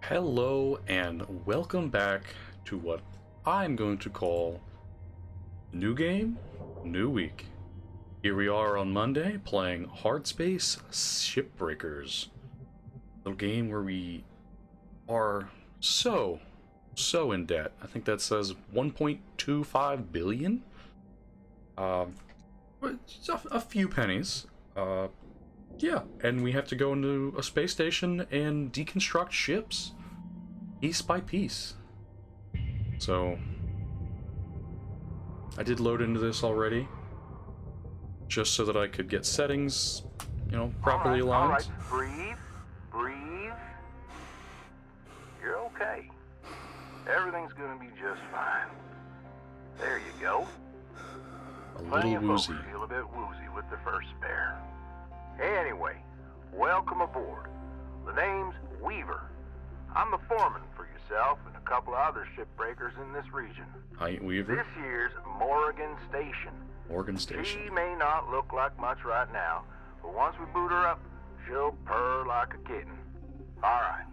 Hello and welcome back to what I'm going to call New Game, New Week. Here we are on Monday playing Hardspace Shipbreakers. A little game where we are so in debt. I think that says 1.25 billion. It's a few pennies. Yeah, and we have to go into a space station and deconstruct ships piece by piece. So I did load into this already, just so that I could get settings, properly aligned. All right, breathe. You're okay. Everything's gonna be just fine. There you go. A Plenty little of folks woozy. feel a bit woozy with the first spare. Anyway, welcome aboard. The name's Weaver. I'm the foreman for yourself and a couple of other shipbreakers in this region. Hi, Weaver. This here's Morgan Station. Morgan She Station. may not look like much right now, but once we boot her up, she'll purr like a kitten. Alright,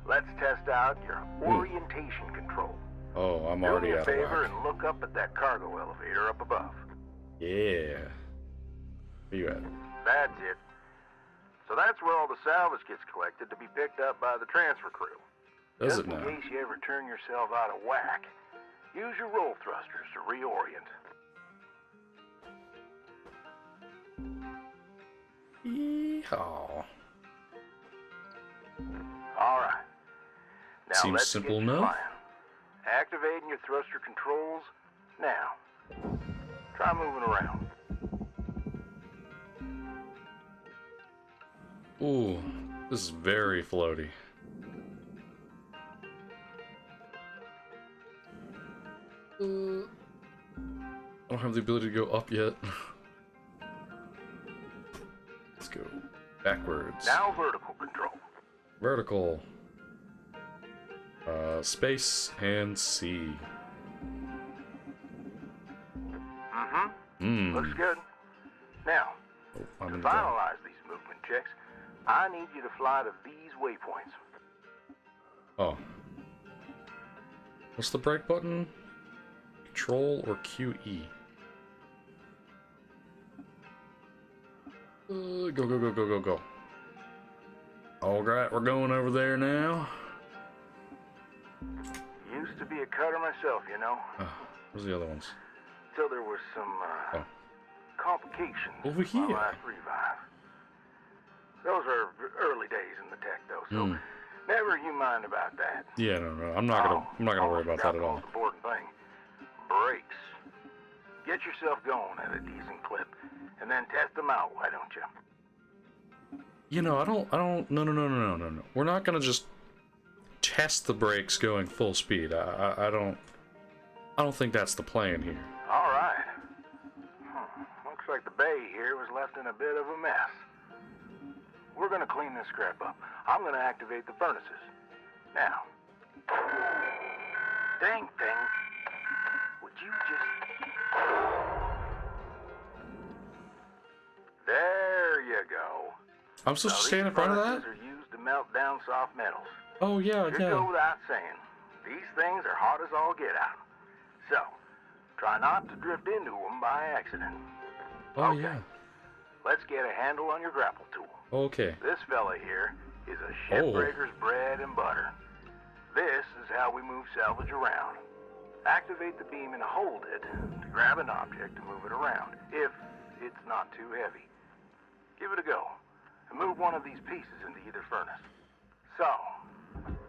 let's test out your orientation control. Oh, I'm Do already me a out of favor whack. and look up at that cargo elevator up above. Yeah. Where you at? That's it. So that's where all the salvage gets collected to be picked up by the transfer crew. Does Just it now? in case you ever turn yourself out of whack, use your roll thrusters to reorient. Yeehaw. Alright. Now Seems let's simple get you enough. flying. Activating your thruster controls now. Try moving around. Ooh, this is very floaty. I don't have the ability to go up yet. Let's go backwards. Now vertical control. Vertical. Space and sea. Looks good. Now, Oh, I'm to in the ground. finalize these movement checks, I need you to fly to these waypoints. Oh. What's the brake button? Control or QE? Go. Alright, we're going over there now. Used to be a cutter myself, you know, Where's the other ones? till there was some Oh. complications Over with my here. last revive. Those are early days in the tech, though, so never you mind about that. Yeah, no. I'm not gonna worry about that at The all. most important thing, brakes. Get yourself going at a decent clip, and then test them out, why don't you? No. We're not gonna just test the brakes going full speed. I don't think that's the plan here. All right. Looks like the bay here was left in a bit of a mess. We're gonna clean this scrap up. I'm gonna activate the furnaces. Now. Dang thing. Would you just... There you go. I'm supposed to stand in These front of furnaces that? are used to melt down soft metals. Oh yeah, Should yeah. go without saying. These things are hot as all get out. So, try not to drift into them by accident. Oh Okay. yeah. Let's get a handle on your grapple tool. Okay. This fella here is a shipbreaker's bread and butter. This is how we move salvage around. Activate the beam and hold it to grab an object to move it around, if it's not too heavy. Give it a go, and move one of these pieces into either furnace. So,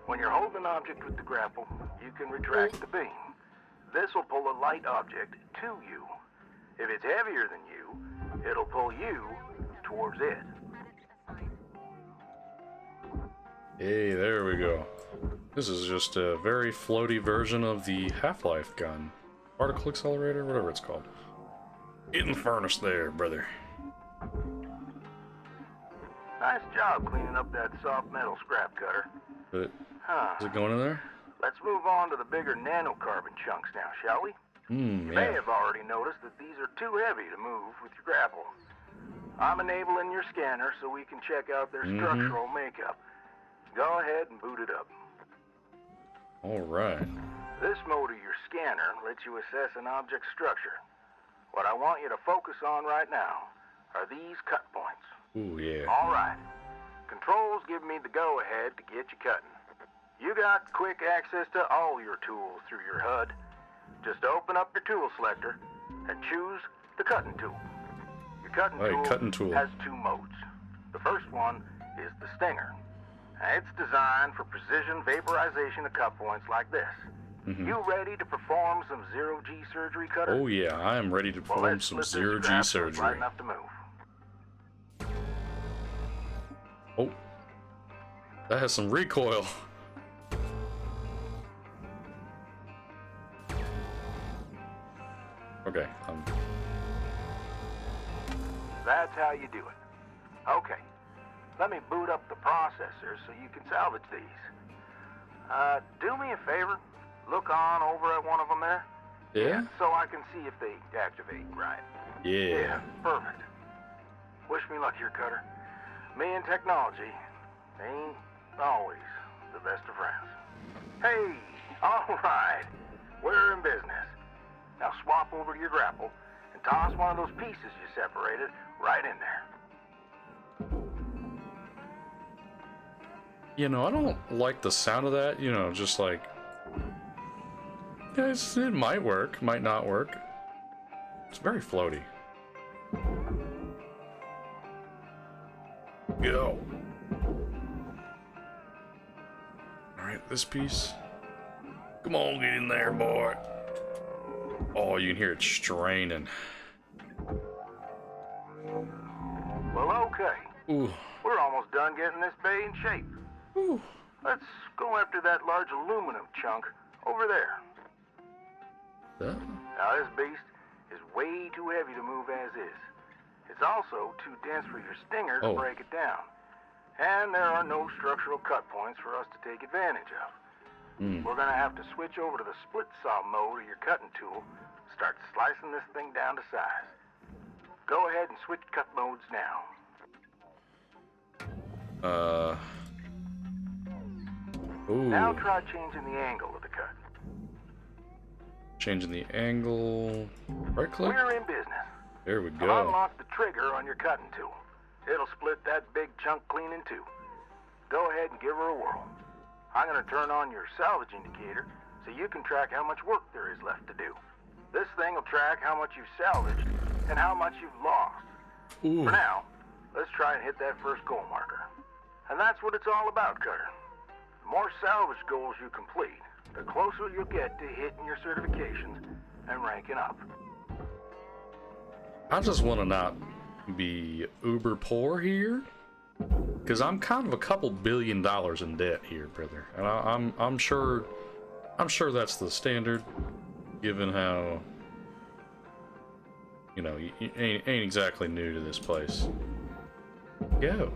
when you're holding an object with the grapple, you can retract the beam. This will pull a light object to you. If it's heavier than you, it'll pull you towards it. Hey, there we go. This is just a very floaty version of the Half-Life gun. Particle accelerator, whatever it's called. Get in the furnace there, brother. Nice job cleaning up that soft metal scrap cutter. But Huh. is it going in there? Let's move on to the bigger nanocarbon chunks now, shall we? You may Yeah. have already noticed that these are too heavy to move with your grapple. I'm enabling your scanner so we can check out their structural makeup. Go ahead and boot it up. Alright. This mode of your scanner lets you assess an object's structure. What I want you to focus on right now are these cut points. Ooh, yeah. Alright. Controls give me the go-ahead to get you cutting. You got quick access to all your tools through your HUD. Just open up your tool selector and choose the cutting tool. Your cutting tool has two modes. The first one is the stinger. It's designed for precision vaporization of cut points like this. You ready to perform some zero-G surgery, Cutter? Oh yeah, I am ready to perform some zero-G surgery. Right enough to move. Oh, that has some recoil. Okay, That's how you do it. Okay, let me boot up the processor so you can salvage these. Do me a favor. Look on over at one of them there. Yeah? So I can see if they activate right. Yeah. Perfect. Wish me luck here, Cutter. Me and technology ain't always the best of friends. Hey, all right. We're in business. Now swap over to your grapple and toss one of those pieces you separated right in there. You know, I don't like the sound of that, you know, just like... Yeah, it might work, might not work. It's very floaty. Go. Alright, this piece. Come on, get in there, boy. Oh, you can hear it straining. Well, okay. Ooh. We're almost done getting this bay in shape. Ooh. Let's go after that large aluminum chunk over there. Now, this beast is way too heavy to move as is. It's also too dense for your stinger to break it down. And there are no structural cut points for us to take advantage of. We're going to have to switch over to the split saw mode of your cutting tool, start slicing this thing down to size. Go ahead and switch cut modes now. Ooh. Now try changing the angle of the cut. Changing the angle. Right click? We're in business. There we go. Now unlock the trigger on your cutting tool. It'll split that big chunk clean in two. Go ahead and give her a whirl. I'm going to turn on your salvage indicator so you can track how much work there is left to do. This thing will track how much you've salvaged and how much you've lost. Ooh. For now, let's try and hit that first goal marker. And that's what it's all about, Cutter. The more salvage goals you complete, the closer you'll get to hitting your certifications and ranking up. I just want to not be uber poor here, because I'm kind of a couple $1 billion in debt here, brother, and I'm sure that's the standard, given how, you know, you ain't exactly new to this place. Go.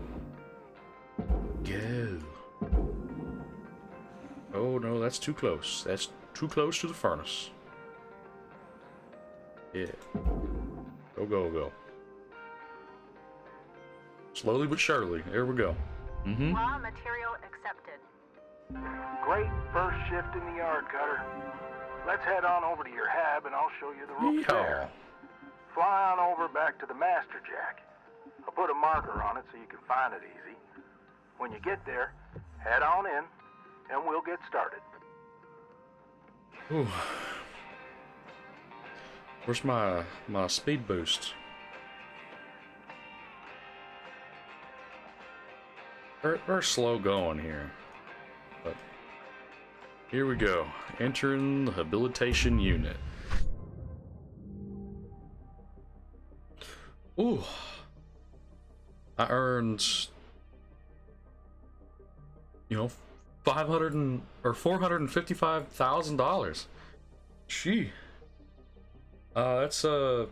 Oh no, that's too close. That's too close to the furnace. Yeah. Go. Slowly but surely. There we go. Raw material accepted. Great first shift in the yard, Cutter. Let's head on over to your hab and I'll show you the ropes there. Fly on over back to the master jack. I'll put a marker on it so you can find it easy. When you get there, head on in and we'll get started. Ooh. Where's my speed boost? We're slow going here, but here we go. Entering the habilitation unit. Ooh, I earned, you know, $455,000. Gee, it's a.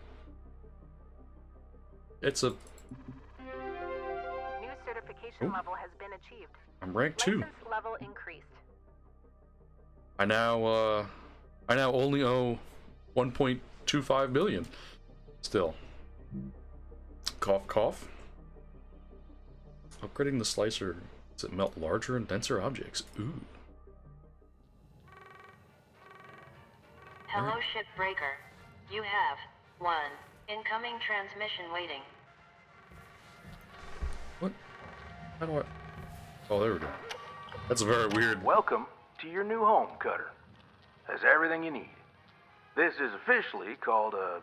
New certification level has been achieved. I'm rank 2. License level increased. I now only owe 1.25 billion. Still. Cough, cough. Upgrading the slicer. Does it melt larger and denser objects? Ooh. Hello, Shipbreaker. You have one incoming transmission waiting. What? How do I... Oh, there we go. That's a very weird... Welcome to your new home, Cutter. Has everything you need. This is officially called a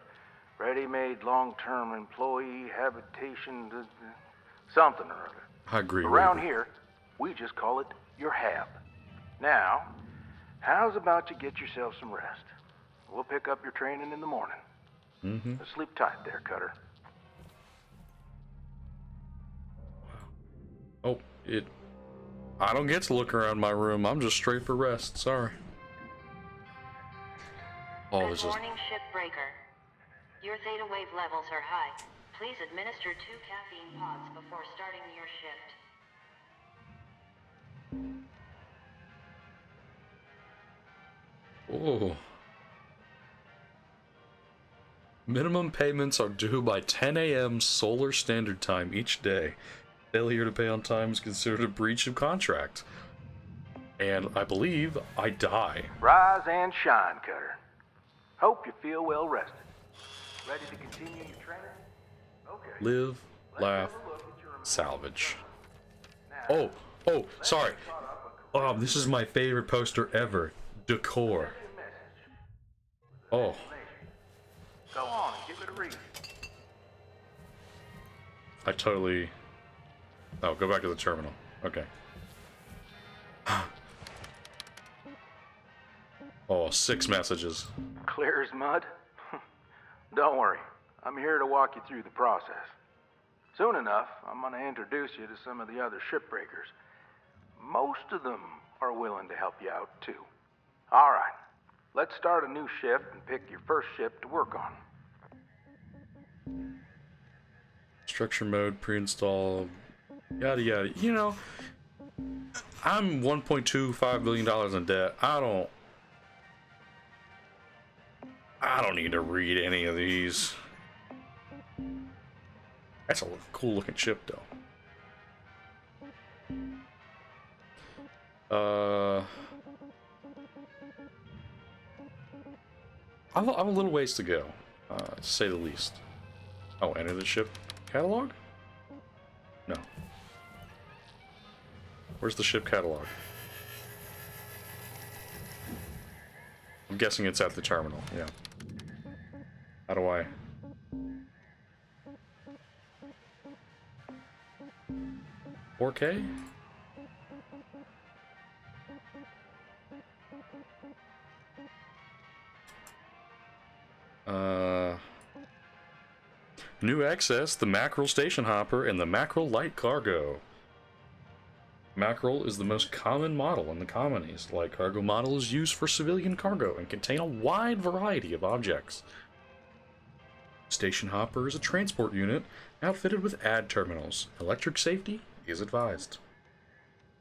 ready-made long-term employee habitation... something or other. I agree. Around here, we just call it your hab. Now, how's about you get yourself some rest? We'll pick up your training in the morning. Mm-hmm. Sleep tight there, Cutter. Oh, I don't get to look around my room. I'm just straight for rest. Sorry. Oh, Good this is... morning, Shipbreaker. Your theta wave levels are high. Please administer 2 caffeine pods before starting your shift. Oh. Minimum payments are due by 10 a.m. Solar Standard Time each day. Failure to pay on time is considered a breach of contract. And I believe I die. Rise and shine, Cutter. Hope you feel well rested. Ready to continue your training? Okay. Live, laugh, salvage. Oh, sorry. This is my favorite poster ever. Decor. Oh. Go on and give it a read. I totally... Oh, go back to the terminal. Okay. Oh, 6 messages. Clear as mud? Don't worry. I'm here to walk you through the process. Soon enough, I'm going to introduce you to some of the other shipbreakers. Most of them are willing to help you out, too. All right. Let's start a new shift and pick your first ship to work on. Structure mode, pre-install, yada yada. You know, I'm $1.25 billion in debt. I don't need to read any of these. That's a cool looking ship, though. I have a little ways to go, to say the least. Oh, enter the ship catalog? No. Where's the ship catalog? I'm guessing it's at the terminal, yeah. How do I... $4K? New access, the Mackerel Station Hopper and the Mackerel Light Cargo. Mackerel is the most common model in the colonies. The light cargo model is used for civilian cargo and contain a wide variety of objects. Station Hopper is a transport unit outfitted with ad terminals. Electric safety is advised.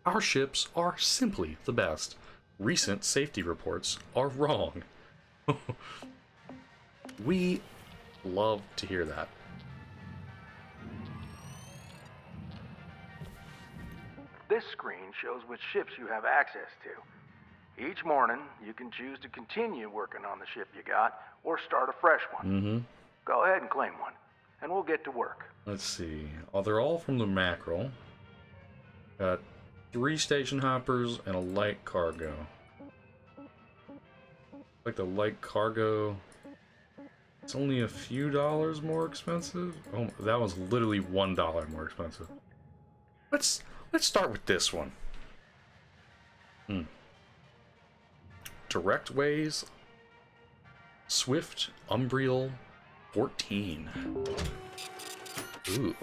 Our ships are simply the best. Recent safety reports are wrong. We love to hear that. This screen shows which ships you have access to. Each morning, you can choose to continue working on the ship you got or start a fresh one. Mm-hmm. Go ahead and claim one, and we'll get to work. Let's see. Oh, they're all from the Mackerel. Got 3 station hoppers and a light cargo. Like the light cargo, it's only a few dollars more expensive. Oh, that was literally $1 more expensive. Let's start with this one. Direct Ways, Swift Umbriel 14. Ooh.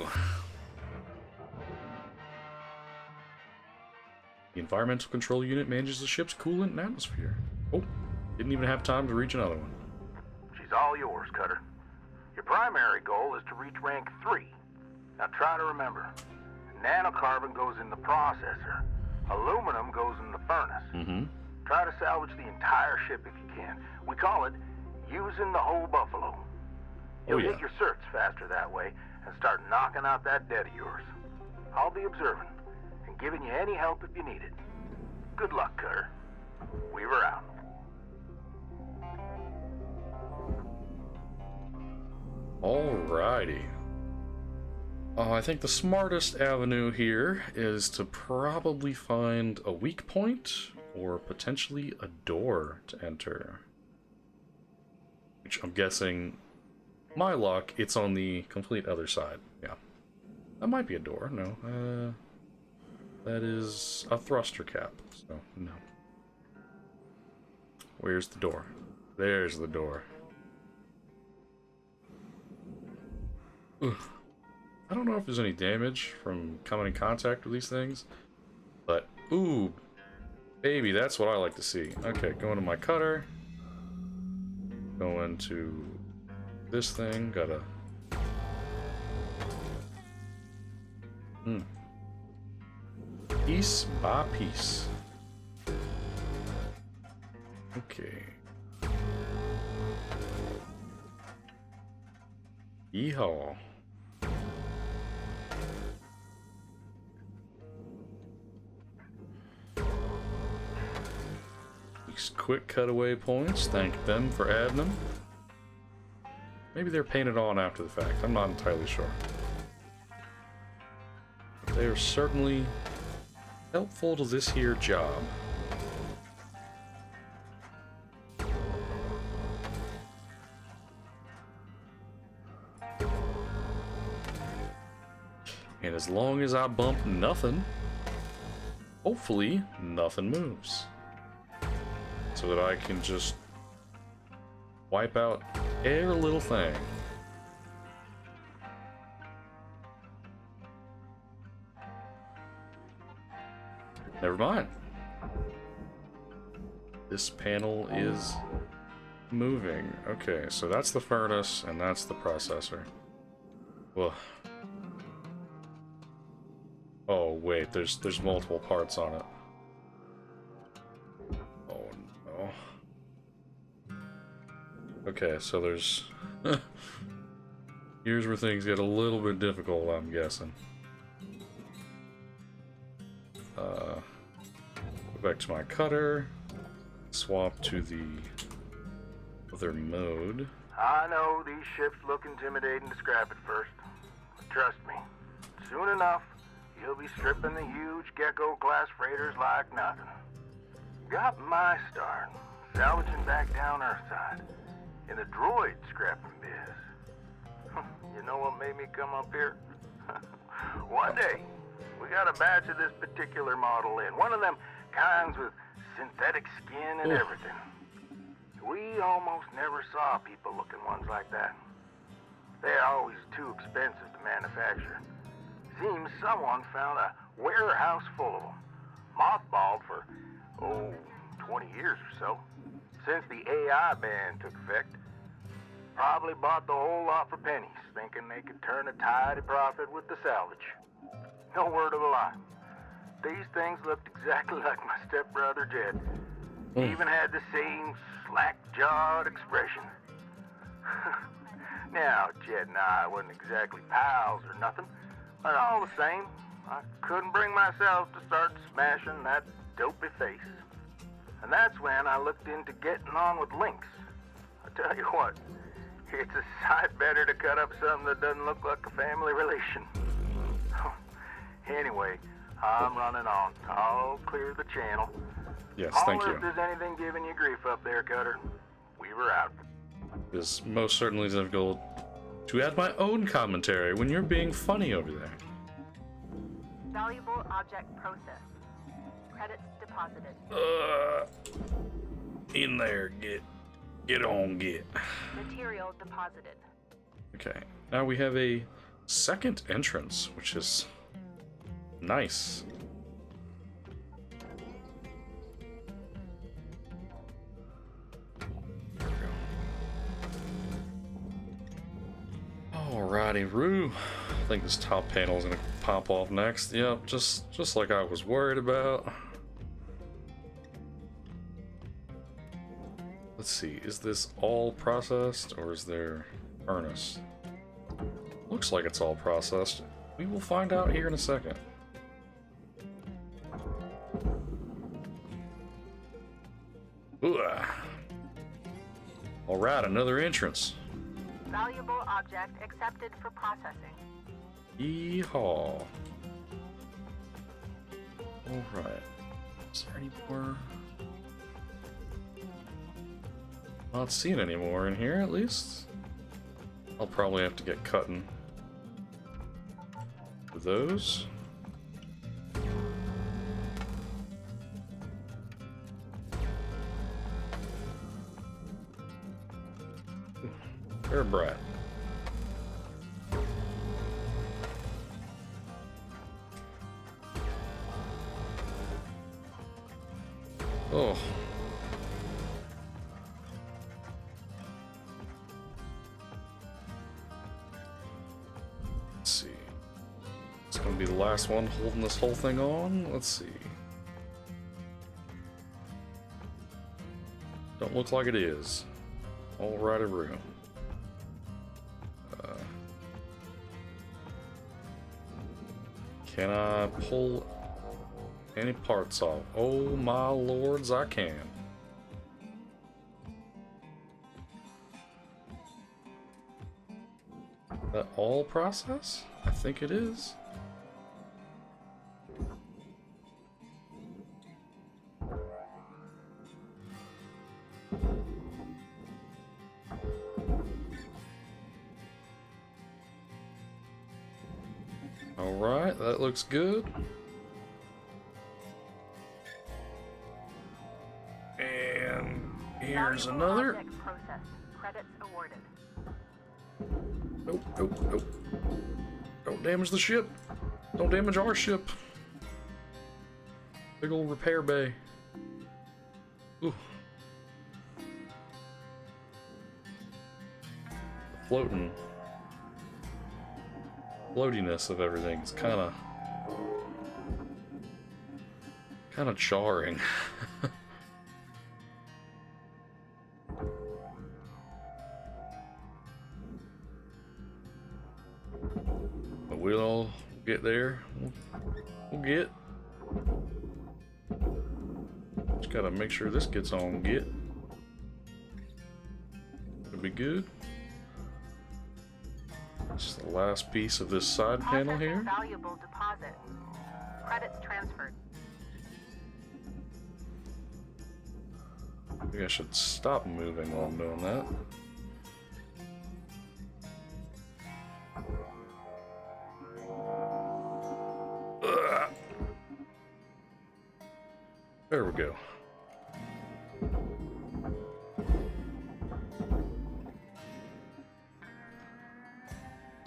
The environmental control unit manages the ship's coolant and atmosphere. Oh, didn't even have time to reach another one. She's all yours, Cutter. Your primary goal is to reach rank 3. Now try to remember, nanocarbon goes in the processor, aluminum goes in the furnace. Mm-hmm. Try to salvage the entire ship if you can. We call it using the whole buffalo. You'll hit your certs faster that way and start knocking out that debt of yours. I'll be observing and giving you any help if you need it. Good luck, Cutter. Weaver out. Alrighty. I think the smartest avenue here is to probably find a weak point or potentially a door to enter. Which I'm guessing, my luck, it's on the complete other side. Yeah. That might be a door. No. That is a thruster cap. So, no. Where's the door? There's the door. Ugh. I don't know if there's any damage from coming in contact with these things, but ooh, baby, that's what I like to see. Okay, going to my cutter, going to this thing, gotta... Piece by piece. Okay. Yeehaw. These quick cutaway points, thank them for adding them. Maybe they're painted on after the fact, I'm not entirely sure. But they are certainly helpful to this here job. And as long as I bump nothing, hopefully nothing moves. So that I can just wipe out every little thing. Never mind. This panel is moving. Okay, so that's the furnace and that's the processor. Ugh. Oh wait, there's multiple parts on it. Oh no. Okay, so there's here's where things get a little bit difficult, I'm guessing. Go back to my cutter. Swap to the other mode. I know these ships look intimidating to scrap at first. But trust me, soon enough, you'll be stripping the huge Gecko-class freighters like nothing. Got my start, salvaging back down Earthside, in the droid scrapping biz. You know what made me come up here? One day, we got a batch of this particular model in, one of them kinds with synthetic skin and everything. We almost never saw people looking ones like that. They're always too expensive to manufacture. Seems someone found a warehouse full of them, mothballed for, 20 years or so, since the AI ban took effect. Probably bought the whole lot for pennies, thinking they could turn a tidy profit with the salvage. No word of a lie. These things looked exactly like my stepbrother Jed. He even had the same slack-jawed expression. Now, Jed and I wasn't exactly pals or nothing, but all the same, I couldn't bring myself to start smashing that dopey face. And that's when I looked into getting on with Lynx. I tell you what, it's a sight better to cut up something that doesn't look like a family relation. Anyway, I'm running on. I'll clear the channel. Yes, thank you. If there's anything giving you grief up there, Cutter, we were out. It is most certainly difficult to add my own commentary when you're being funny over there. Valuable object processed. Credits deposited. In there, get on. Material deposited. Okay, now we have a second entrance, which is nice. There we go. Alrighty, Roo. I think this top panel is gonna pop off next. Yep, just like I was worried about. Let's see, is this all processed or is there furnace? Looks like it's all processed. We will find out here in a second. Alright, another entrance. Valuable object accepted for processing. Yeehaw. Alright. Is there any more? Not seeing any more in here, at least. I'll probably have to get cutting for those. Bear brat. Oh. Let's see. It's gonna be the last one holding this whole thing on. Let's see. Don't look like it is. All right, a room. Can I pull any parts off? Oh my lords, I can. That all process? I think it is. Alright, that looks good. And here's Valuable another. object processed. Credits awarded. Nope, nope, nope. Don't damage the ship. Don't damage our ship. Big old repair bay. Ooh. The floatiness of everything is kind of jarring. But we'll get there. We'll get. Just gotta make sure this gets on get. It'll be good. Just the last piece of this side panel here. Valuable deposit. Credits transferred. Maybe I should stop moving while I'm doing that. Ugh. There we go.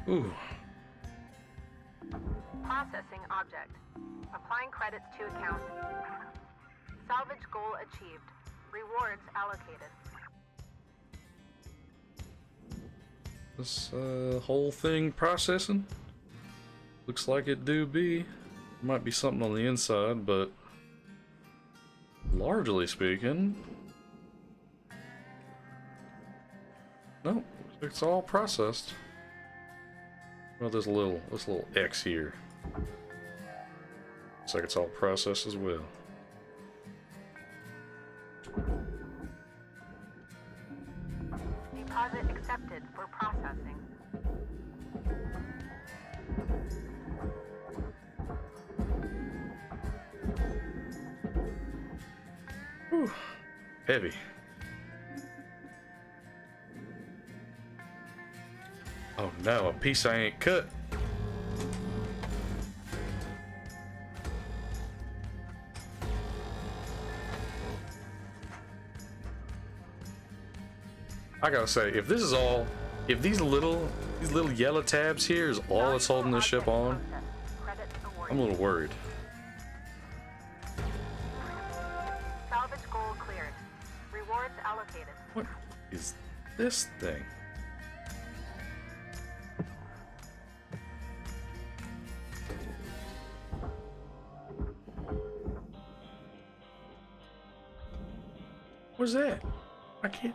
Ooh. Processing object. Applying credits to account. Salvage goal achieved. Rewards allocated. This whole thing processing looks like it do be. Might be something on the inside, but largely speaking, nope, it's all processed. Well, there's this little X here. Looks like it's all processed as well. Deposit accepted for processing. Whew. Heavy. Oh no, a piece I ain't cut. I gotta say, if this is all, if these little yellow tabs here is all that's holding this ship on, I'm a little worried. Salvage goal cleared. Rewards allocated. What is this thing? What's that? I can't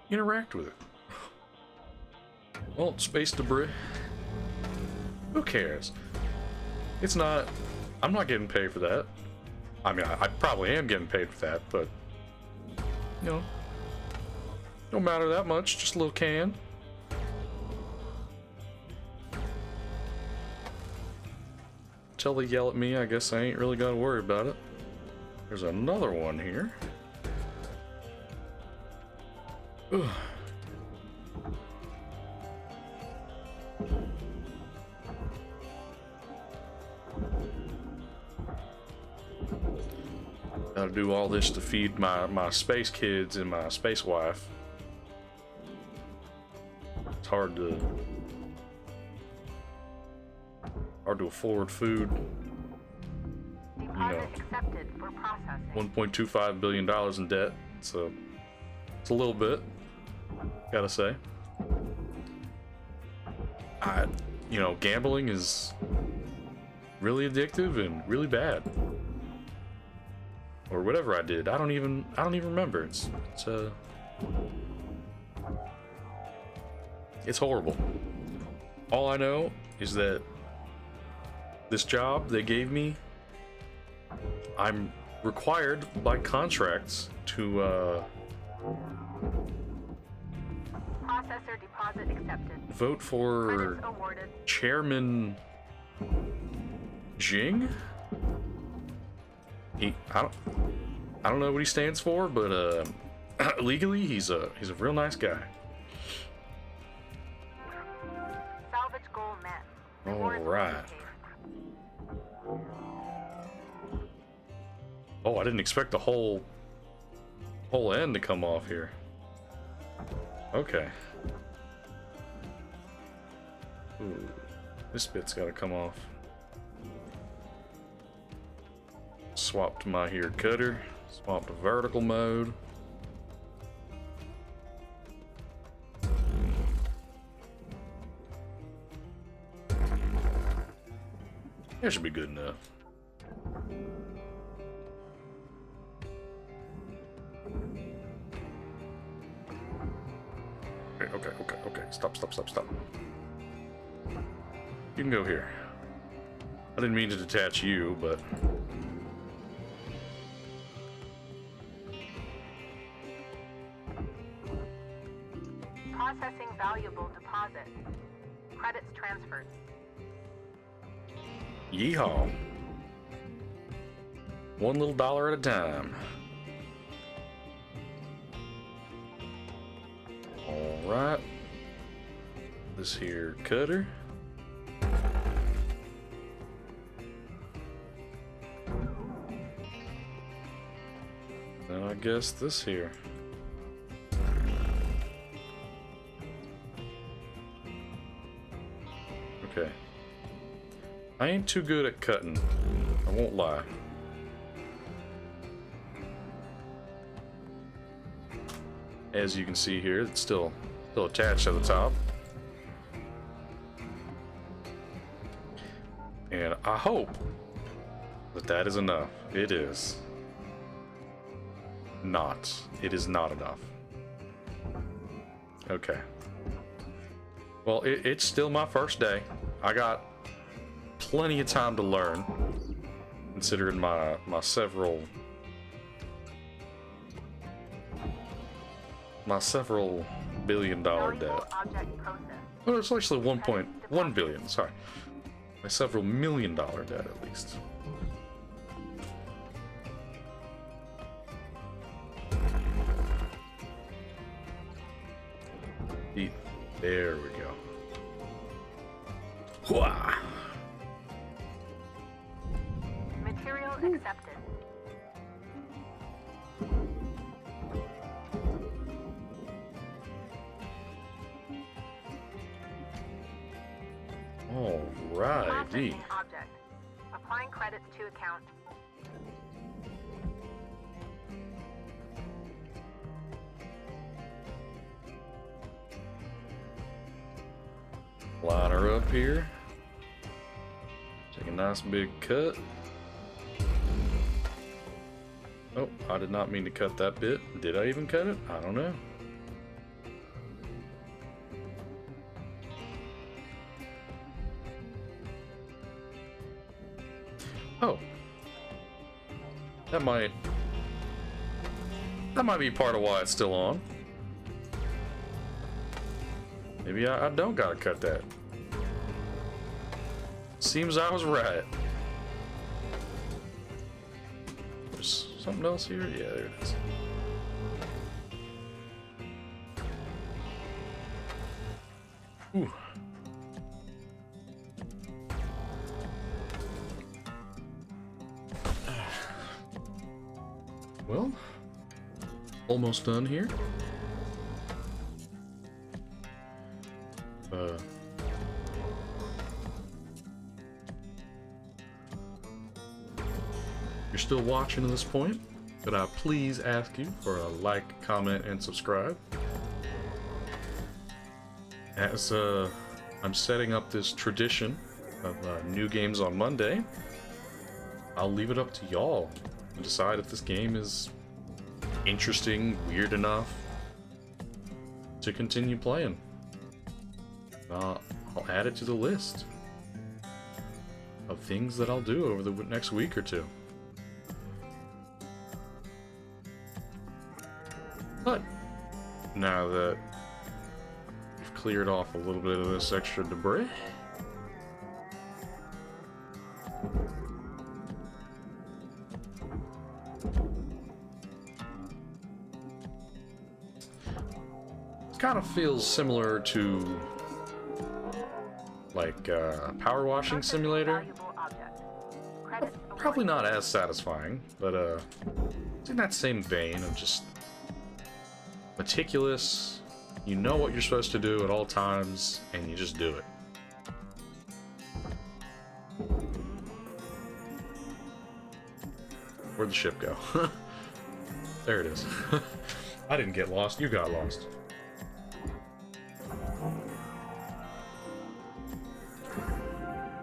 interact with it. Well, space debris. Who cares? It's not... I'm not getting paid for that. I mean, I probably am getting paid for that, but... You know... Don't matter that much, just a little can. until they yell at me, I guess I ain't really gotta worry about it. There's another one here. Ugh. Gotta do all this to feed my space kids and my space wife. It's hard to afford food. Deposit accepted for processing. $1.25 billion in debt. So it's a little bit, gotta say. Gambling is really addictive and really bad. Or whatever I did. I don't even remember. It's horrible. All I know is that this job they gave me, I'm required by contracts to Processor deposit accepted. vote for Credits awarded. Chairman Jing. I don't know what he stands for, but legally he's a real nice guy. Salvage goal met. All Rewards right. indicated. Oh, I didn't expect the whole end to come off here. Okay. Ooh, this bit's got to come off. Swap to my here cutter. Swap to vertical mode. That should be good enough. Okay. Stop. You can go here. I didn't mean to detach you, but... Processing valuable deposit. Credits transferred. Yeehaw. One little dollar at a time. Alright. This here cutter. And I guess this here. Okay. I ain't too good at cutting. I won't lie. As you can see here, it's still attached to the top. And I hope that is enough. It is not. It is not enough. Okay. Well, it's still my first day. I got plenty of time to learn, considering my several $1 billion debt. Valuable object processed. Well, it's actually 1.1 billion. Sorry, my several $1 million debt at least. There we go. Hwah! Material accepted. Alrighty. Processing object. Applying credits to account. Line her up here. Take a nice big cut. Oh, I did not mean to cut that bit. Did I even cut it? I don't know. Oh. That might be part of why it's still on. Maybe I don't gotta cut that. Seems I was right. something else here? Yeah, there it is. Ooh. Well, almost done here. You're still watching to this point, could I please ask you for a like, comment, and subscribe? As I'm setting up this tradition of new games on Monday, I'll leave it up to y'all to decide if this game is interesting, weird enough to continue playing. I'll add it to the list of things that I'll do over the next week or two. But now that we've cleared off a little bit of this extra debris, it kind of feels similar to like power washing simulator. Probably not as satisfying, but it's in that same vein of just meticulous. You know what you're supposed to do at all times, and you just do it. Where'd the ship go? There it is. I didn't get lost, you got lost.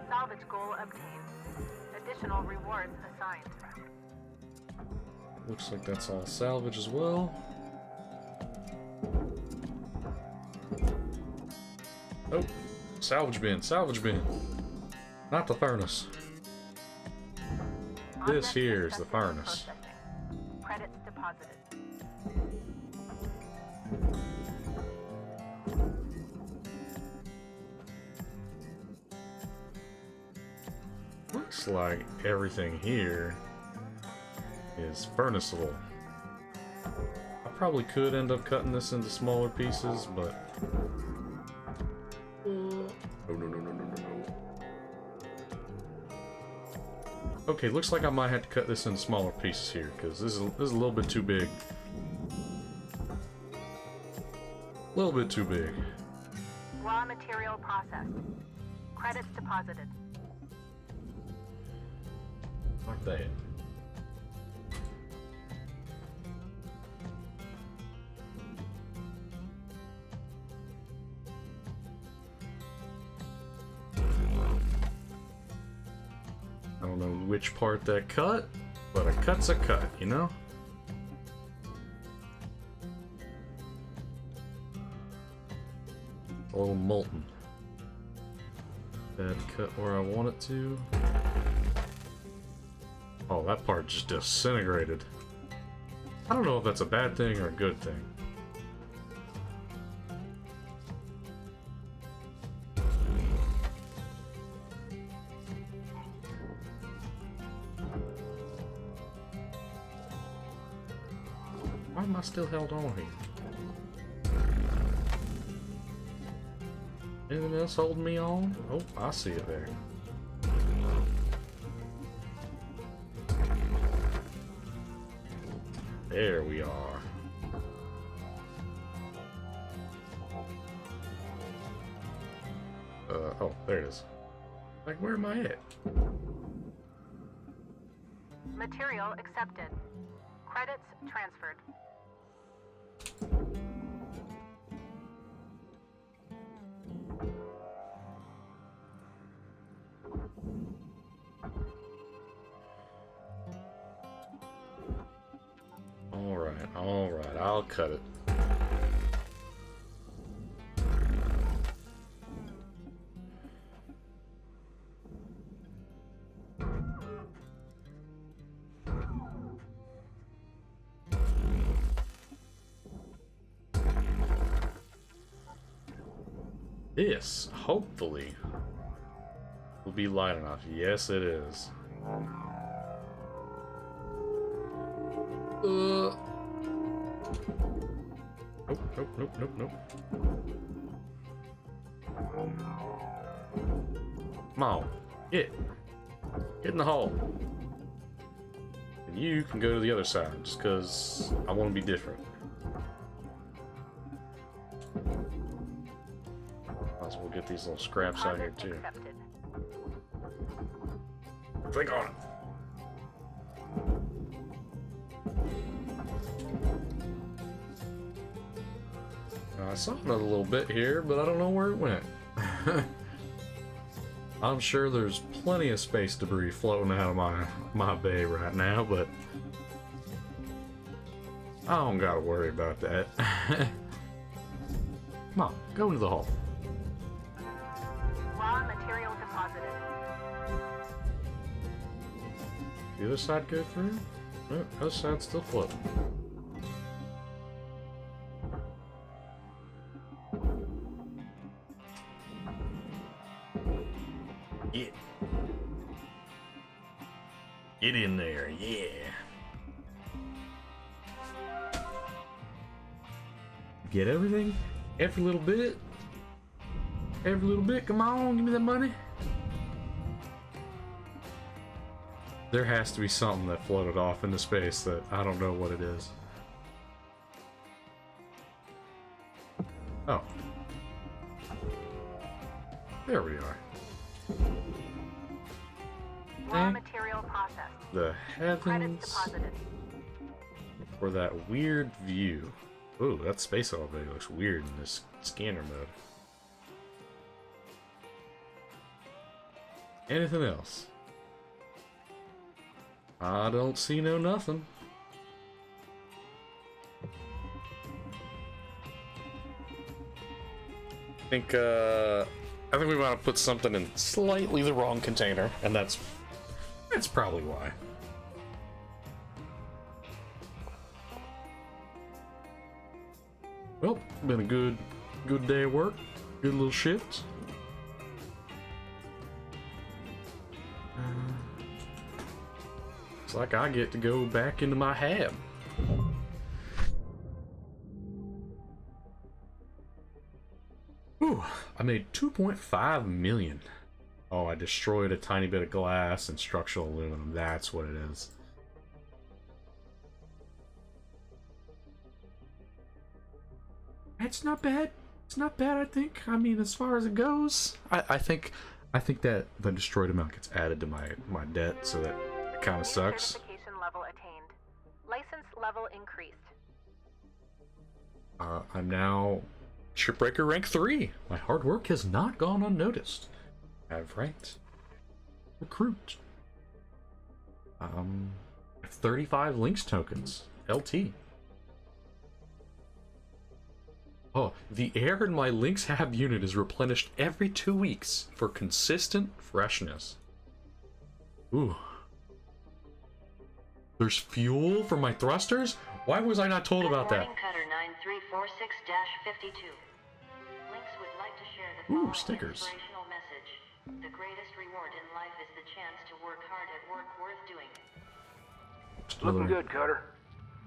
Salvage goal obtained. Additional rewards assigned. Looks like that's all salvage as well. Oh, salvage bin, salvage bin. Not the furnace. This here is the furnace. Credits deposited. Looks like everything here is furnaceable. I probably could end up cutting this into smaller pieces, but okay, looks like I might have to cut this into smaller pieces here, because this is a little bit too big. A little bit too big. Raw material processed. Credits deposited. Like that. I don't know which part that cut, but a cut's a cut, you know? A little molten. That cut where I want it to. Oh, that part just disintegrated. I don't know if that's a bad thing or a good thing. Why am I still held on here? Anything else holding me on? Oh, I see it there. There we are. Oh, there it is. Like, where am I at? Material accepted. Credits transferred. Alright, I'll cut it. This, hopefully, will be light enough. Yes, it is. Nope, nope, nope, nope, nope. Come on. Get in the hole. And you can go to the other side, just because I want to be different. Might as well get these little scraps out here, too. Accepted. Click on it. I saw another little bit here, but I don't know where it went. I'm sure there's plenty of space debris floating out of my bay right now, but I don't gotta worry about that. Come on, go into the hole. Raw material deposited. The other side go through? No, other side's still floating. Get in there, yeah. Get everything? Every little bit? Every little bit? Come on, give me that money. There has to be something that floated off into space that I don't know what it is. Oh. There we are. Raw material processed. The Credits heavens deposited. for that weird view. Ooh, that space elevator looks weird in this scanner mode. Anything else? I don't see no nothing. I think we want to put something in slightly the wrong container, and that's probably why. Well, been a good day of work, good little shift. Looks like I get to go back into my hab. Ooh, I made 2.5 million. Oh, I destroyed a tiny bit of glass and structural aluminum. That's what it is. It's not bad. It's not bad, I think. I mean, as far as it goes, I think that the destroyed amount gets added to my debt, so that it kind of sucks. Certification level attained. License level increased. I'm now Shipbreaker rank 3. My hard work has not gone unnoticed. I've ranked recruit. I have 35 links tokens. LT. Oh, the air in my links hab unit is replenished every 2 weeks for consistent freshness. Ooh. There's fuel for my thrusters? Why was I not told about that? Good morning, Cutter 9346-52. Links would like to share the following stickers. inspirational message. The greatest reward in life is the chance to work hard at work worth doing. Looking good, Cutter.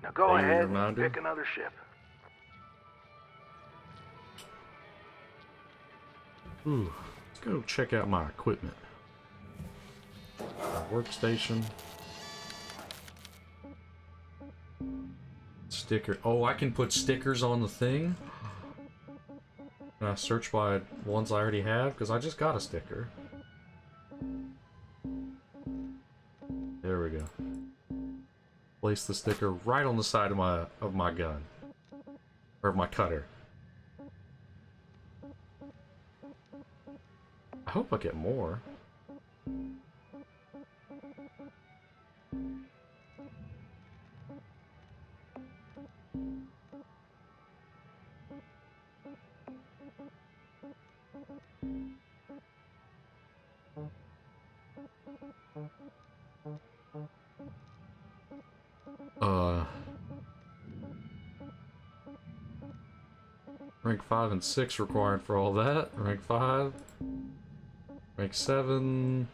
Now go Daily ahead and reminder. pick another ship. Ooh, let's go check out my equipment. My workstation. Sticker. Oh, I can put stickers on the thing? Can I search by ones I already have? Because I just got a sticker. There we go. Place the sticker right on the side of my gun. Or of my cutter. I hope I get more. Rank 5 and 6 required for all that. Rank 5. Rank 7.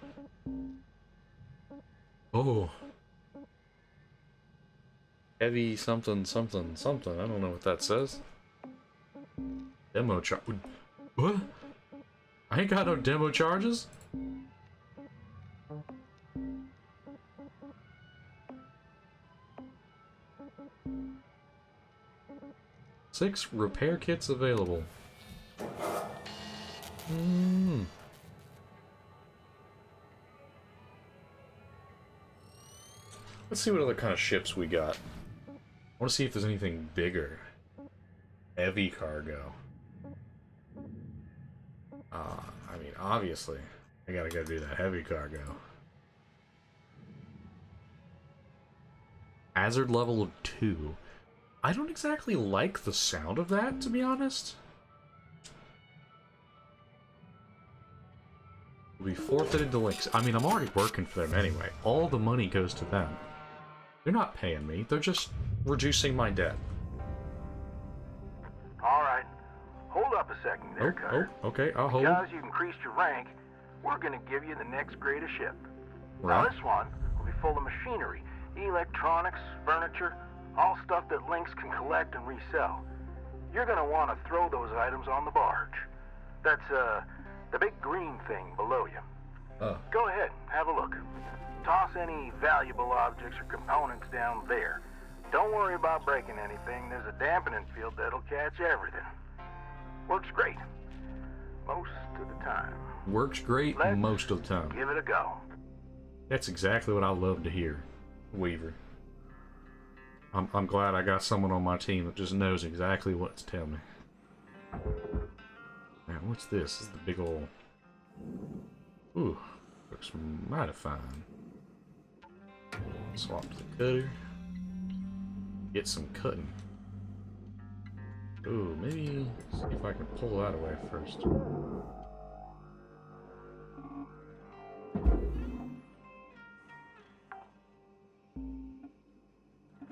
Oh. Heavy something something something. I don't know what that says. Demo charge. What? I ain't got no demo charges. Six repair kits available. Let's see what other kind of ships we got. I want to see if there's anything bigger. Heavy cargo. I mean, obviously, I gotta go do that heavy cargo. Hazard level 2. I don't exactly like the sound of that, to be honest. Will be forfeited to links. I mean, I'm already working for them anyway. All the money goes to them. They're not paying me. They're just reducing my debt. Alright. Hold up a second there, Cutter. Oh, okay, I'll hold. Because you've increased your rank, we're gonna give you the next greatest ship. Right. Now this one will be full of machinery, electronics, furniture, all stuff that Lynx can collect and resell. You're gonna want to throw those items on the barge. That's, the big green thing below you. Go ahead, have a look. Toss any valuable objects or components down there. Don't worry about breaking anything. There's a dampening field that'll catch everything. Works great. Most of the time. Works great most of the time. Give it a go. That's exactly what I love to hear, Weaver. I'm glad I got someone on my team that just knows exactly what to tell me. Man, what's this? This is the big ol'... Ooh, looks mighty fine. Swap to the cutter. Get some cutting. Ooh, maybe see if I can pull that away first.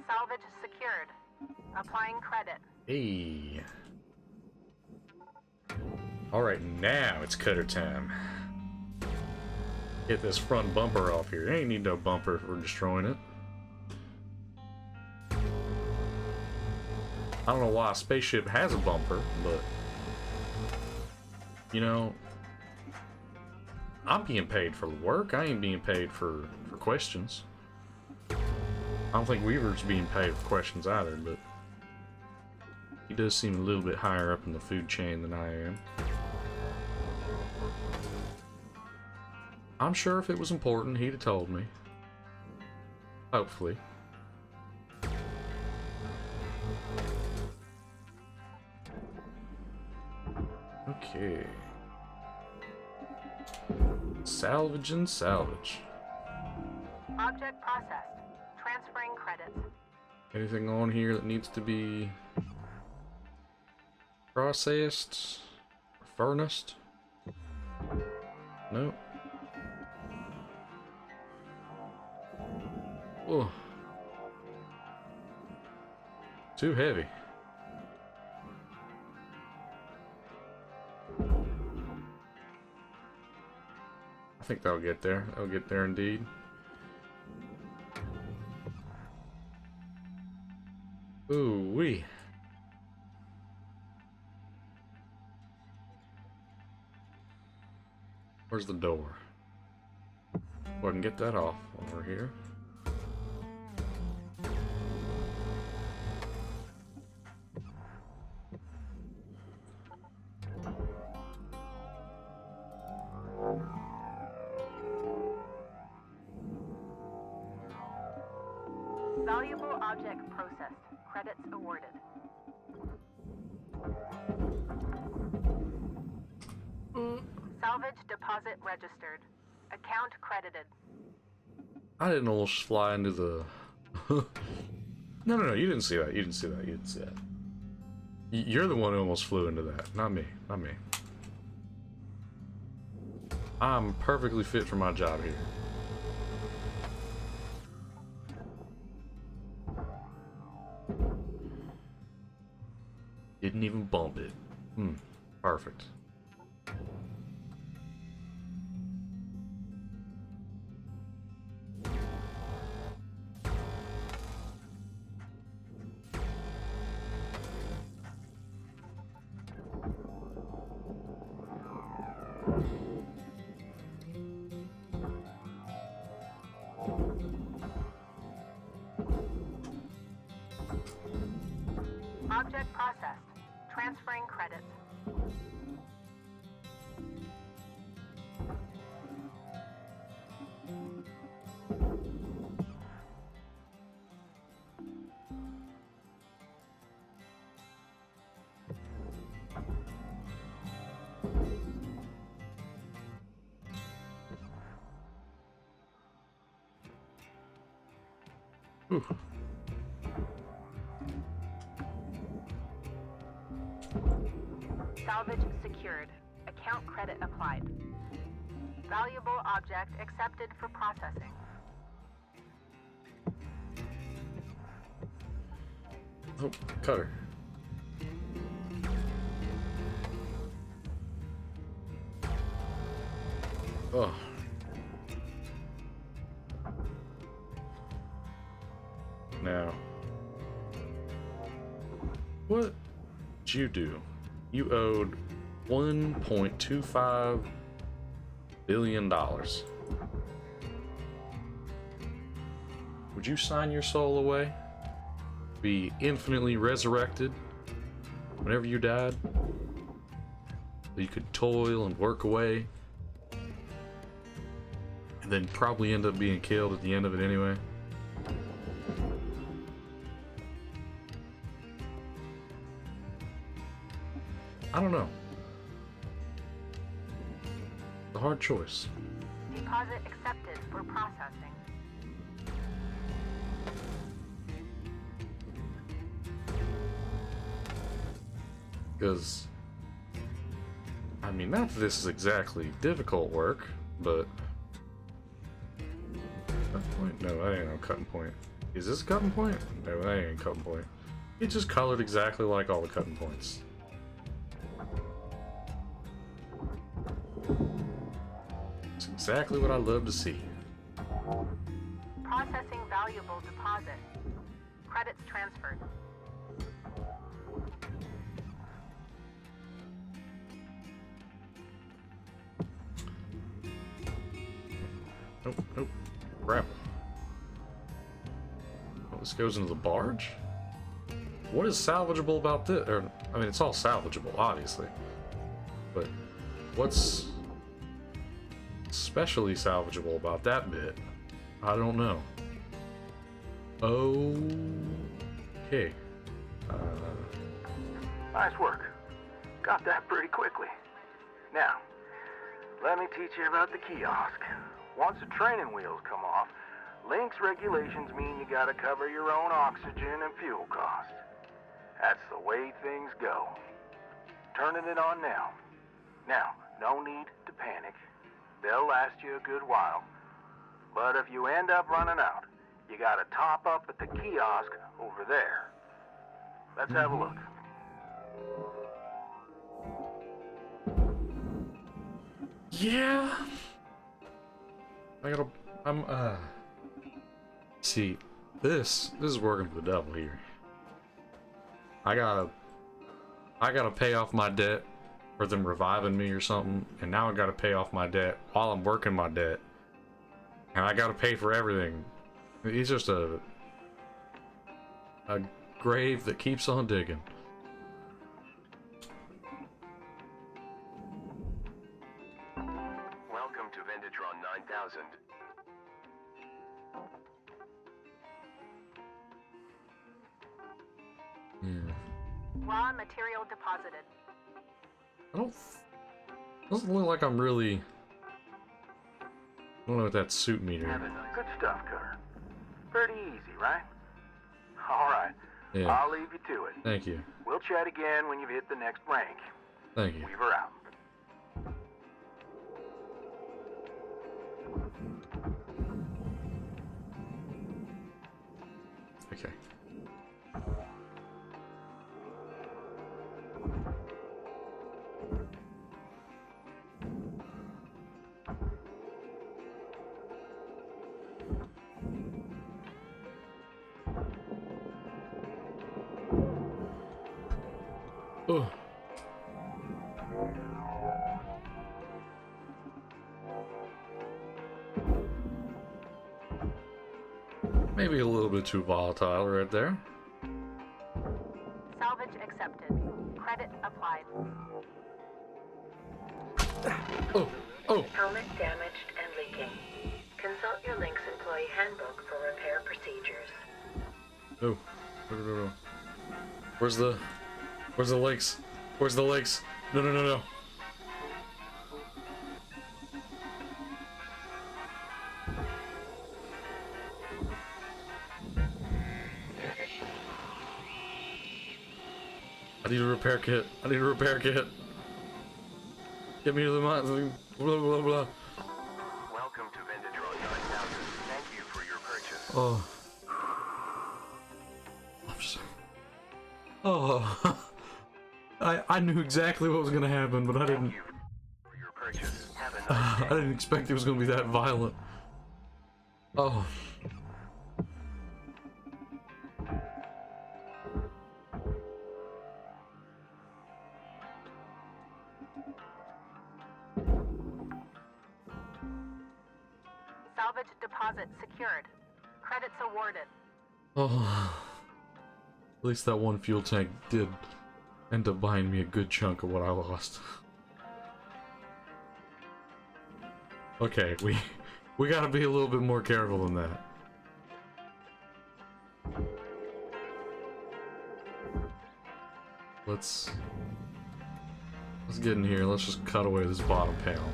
Salvage secured. Applying credit. Hey. Alright, now it's cutter time. Get this front bumper off here. Ain't need no bumper for destroying it. I don't know why a spaceship has a bumper, but... You know... I'm being paid for work. I ain't being paid for questions. I don't think Weaver's being paid for questions either, but... He does seem a little bit higher up in the food chain than I am. I'm sure if it was important, he'd have told me. Hopefully. Okay. Salvage and salvage. Object processed. Transferring credits. Anything on here that needs to be processed? Furnace? Nope. Oh. Too heavy. I think that'll get there. That'll get there indeed. Ooh wee. Where's the door? Go ahead and get that off while we're here. Valuable object processed. Credits awarded. Salvage deposit registered. Account credited. I didn't almost fly into the... No, you didn't see that. You didn't see that. You didn't see that. You're the one who almost flew into that. Not me. Not me. I'm perfectly fit for my job here. Didn't even bump it. Perfect. Object processed. Transferring credits. Ooh. Salvage secured. Account credit applied. Valuable object accepted for processing. Oh, cutter. Oh. Now, what did you do? You owed $1.25 billion. Would you sign your soul away? Be infinitely resurrected whenever you died? So you could toil and work away and then probably end up being killed at the end of it anyway? I don't know. It's a hard choice. Deposit accepted for processing. Because, I mean, not that this is exactly difficult work, but... Cutting point? No, that ain't no cutting point. Is this a cutting point? No, that ain't a cutting point. It's just colored exactly like all the cutting points. It's exactly what I love to see. Processing valuable deposit. Credits transferred. Nope, nope. Grapple. Oh, this goes into the barge? What is salvageable about this? Or, I mean, it's all salvageable, obviously. But what's especially salvageable about that bit? I don't know. Okay. Nice work. Got that pretty quickly. Now, let me teach you about the kiosk. Once the training wheels come off, Link's regulations mean you gotta cover your own oxygen and fuel costs. That's the way things go. Turning it on now. Now, no need to panic. They'll last you a good while. But if you end up running out, you gotta top up at the kiosk over there. Let's have a look. Yeah. See, this is working for the devil here. I gotta pay off my debt for them reviving me or something, and now I gotta pay off my debt while I'm working my debt. And I gotta pay for everything. He's just a grave that keeps on digging. Welcome to Vendatron 9000. Yeah. Raw material deposited. Doesn't look like I'm really... I don't know what that suit meter. Good stuff, Cutter. Pretty easy, right? Alright, Yeah. I'll leave you to it. Thank you. We'll chat again when you've hit the next rank. Thank you. Weaver out. Okay. Oh. Maybe a little bit too volatile right there. Salvage accepted. Credit applied. Oh, oh. Helmet damaged and leaking. Consult your Lynx employee handbook for repair procedures. No. No. Where's the legs? Where's the legs? No. I need a repair kit. Get me to the mine. Blah, blah, blah. Welcome to Venditron 9000. Thank you for your purchase. Oh. Oh. I knew exactly what was gonna happen, but I didn't. Thank you for your purchase. Have a nice day. I didn't expect it was gonna be that violent. Oh. Salvage deposit secured. Credits awarded. Oh. At least that one fuel tank did end up buying me a good chunk of what I lost. Okay, we gotta be a little bit more careful than that. Let's get in here. Let's just cut away this bottom panel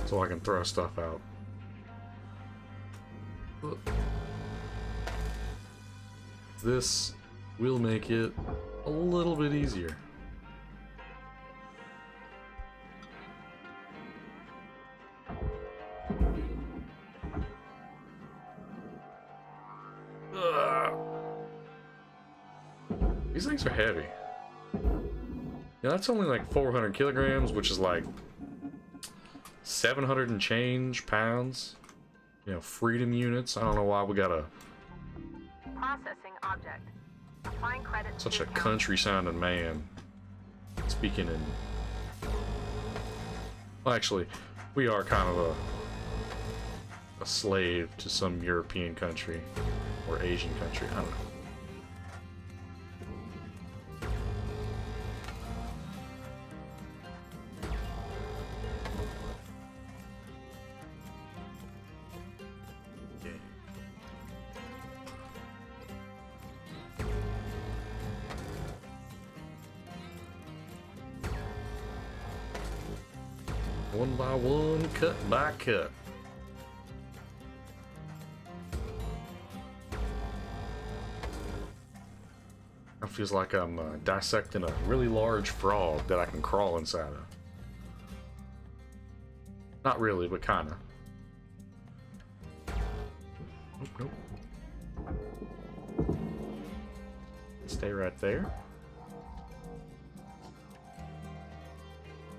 so I can throw stuff out. This will make it a little bit easier. Ugh. These things are heavy. Yeah, that's only like 400 kilograms, which is like 700 and change pounds. You know, freedom units. I don't know why we gotta. Processing object. Applying credit to Such a the account. country-sounding man speaking in. Well, actually, we are kind of a slave to some European country or Asian country. I don't know. One by one, cut by cut. It feels like I'm dissecting a really large frog that I can crawl inside of. Not really, but kinda. Nope. Stay right there.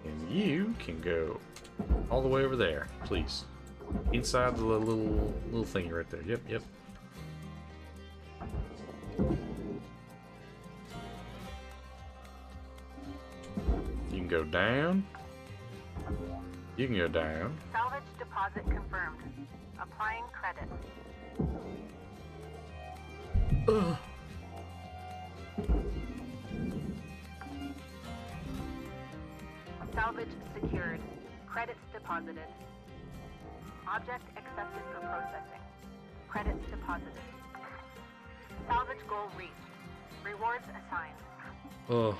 And you can go all the way over there, please. Inside the little thingy right there. Yep. You can go down. You can go down. Salvage deposit confirmed. Applying credit. Ugh. Salvage secured. Credits deposited. Object accepted for processing. Credits deposited. Salvage goal reached. Rewards assigned. Oh.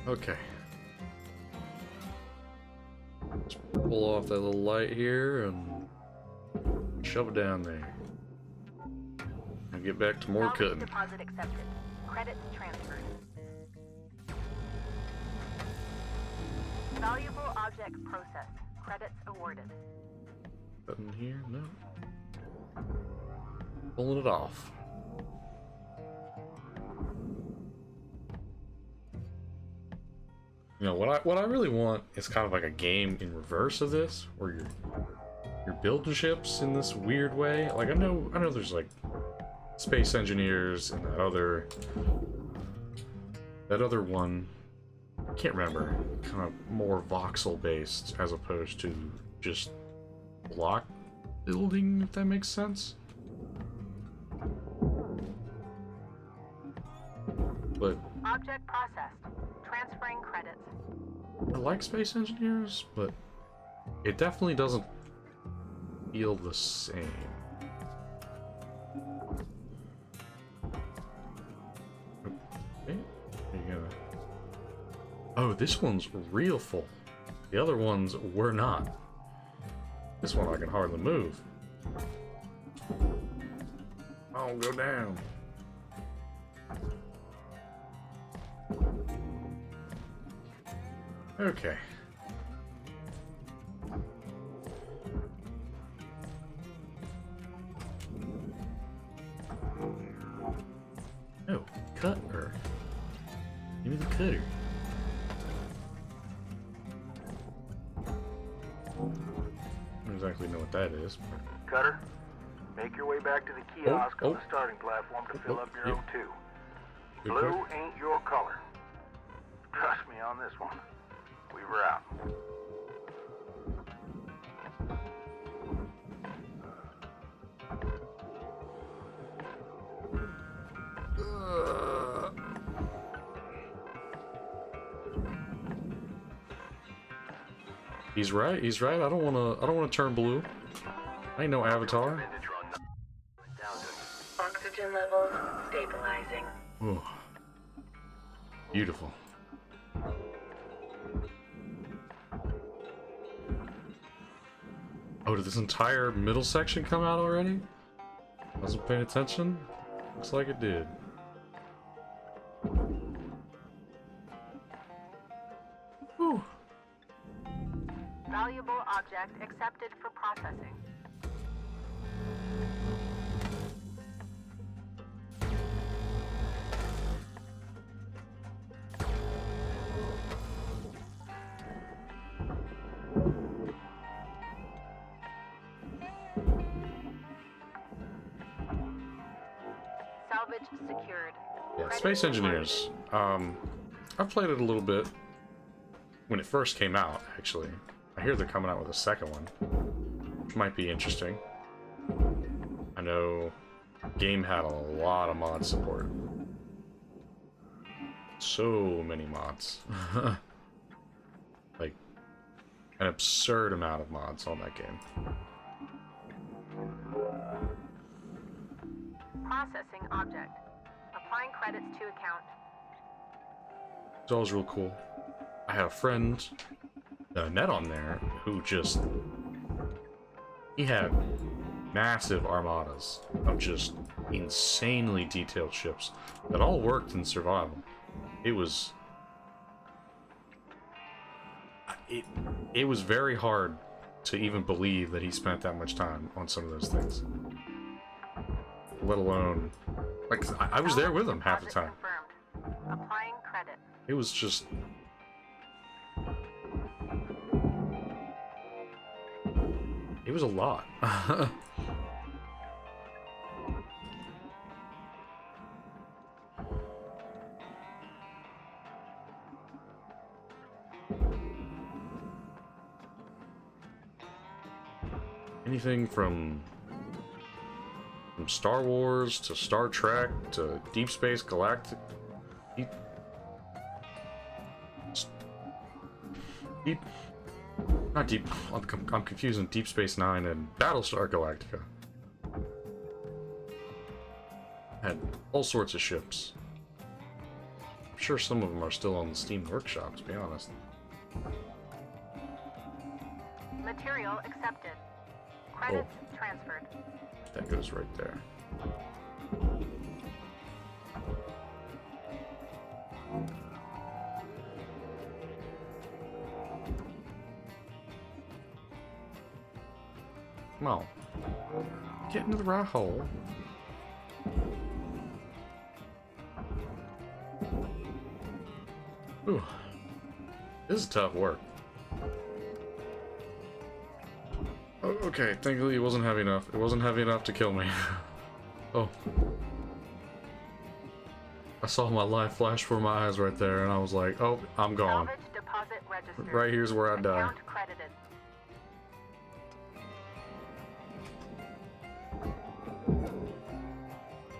Okay. Let's pull off that little light here and shove it down there. And get back to more Salvage cutting. deposit accepted. Credits transferred. Valuable object processed. Credits awarded. Button here? No. Pulling it off. You know, what I really want is kind of like a game in reverse of this, where you're building ships in this weird way. Like I know there's like space engineers and that other one, I can't remember, kind of more voxel based as opposed to just block building, if that makes sense. But Object processed. Transferring credits. I like Space Engineers, but it definitely doesn't feel the same. Okay, are you gonna... Oh, this one's real full. The other ones were not. This one I can hardly move. Oh, go down. Okay. Oh, cutter. Give me the cutter. I don't exactly know what that is. Cutter, make your way back to the kiosk on the starting platform to fill up your O2. Good Blue question. ain't your color. Trust me on this one. We were out. He's right. He's right. I don't wanna turn blue. I ain't no avatar. Down to Oxygen levels stabilizing. Ooh. Beautiful. Oh, did this entire middle section come out already? Wasn't paying attention? Looks like it did. Whew. Valuable object accepted for processing. Salvage secured. Yeah, Credit Space Engineers. I've played it a little bit when it first came out, actually. I hear they're coming out with a second one, which might be interesting. I know game had a lot of mod support. So many mods. Like, an absurd amount of mods on that game. Processing object. Applying credits to account. It's always real cool. I had a friend, Ned on there, who just... He had massive armadas of just insanely detailed ships that all worked in survival. It was... It was very hard to even believe that he spent that much time on some of those things. Let alone... Like, I was there with him half the time. Confirmed. Applying credit. It was just... It was a lot. Anything from Star Wars to Star Trek to Deep Space Galactic. Not Deep. I'm confusing Deep Space Nine and Battlestar Galactica. Had all sorts of ships. I'm sure some of them are still on the Steam Workshop, to be honest. Material accepted. Credits transferred. That goes right there. Come on. Get into the right hole. Ooh. This is tough work. Oh, okay, thankfully it wasn't heavy enough. It wasn't heavy enough to kill me. Oh. I saw my life flash before my eyes right there, and I was like, oh, I'm gone. Salvage deposit registered. Right here's where I die. Account credited.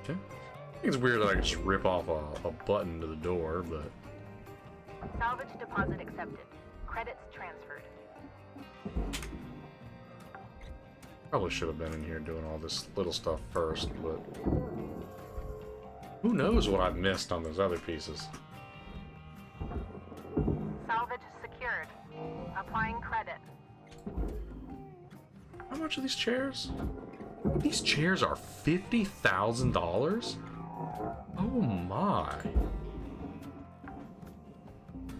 okay. I think it's weird that I can just rip off a button to the door, but... Salvage deposit accepted. Credits transferred. Probably should have been in here doing all this little stuff first, but... Who knows what I've missed on those other pieces? Salvage secured. Applying credit. How much are these chairs? These chairs are $50,000? Oh my.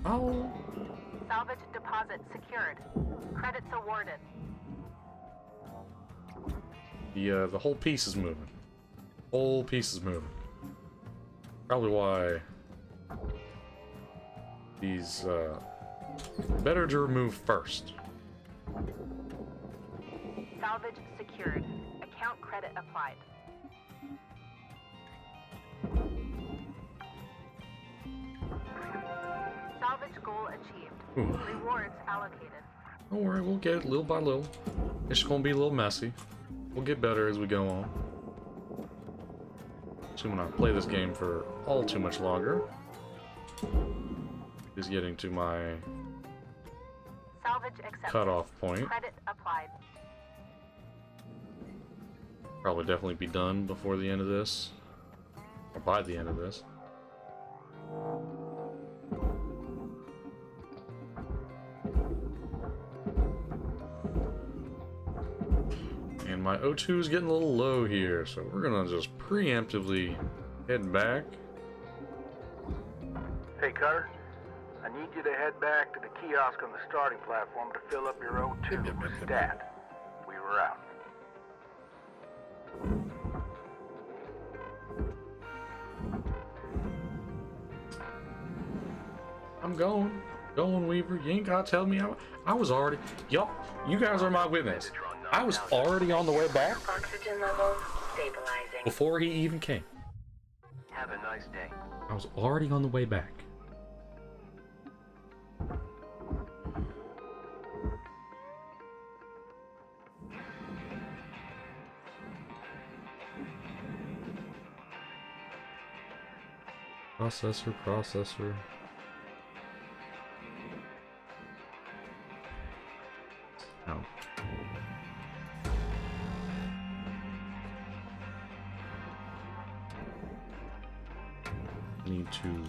Oh. Salvage deposit secured. Credits awarded. The whole piece is moving. Whole piece is moving. Probably why these better to remove first. Salvage secured. Account credit applied. Salvage goal achieved. Ooh. Rewards allocated. Don't worry, we'll get it little by little. It's gonna be a little messy. We'll get better as we go on. Assuming I play this game for all too much longer. Is getting to my Salvage accepted. cutoff point. Credit applied. Probably definitely be done before the end of this. Or by the end of this. And my O2 is getting a little low here, so we're gonna just preemptively head back. Hey, Cutter. I need you to head back to the kiosk on the starting platform to fill up your O2 stat. We were out. I'm going. Going, Weaver. You ain't gotta tell me. I was already... Y'all, you guys are my witness. I was already on the way back Oxygen levels stabilizing. before he even came. Have a nice day. I was already on the way back. Processor. Oh. Need to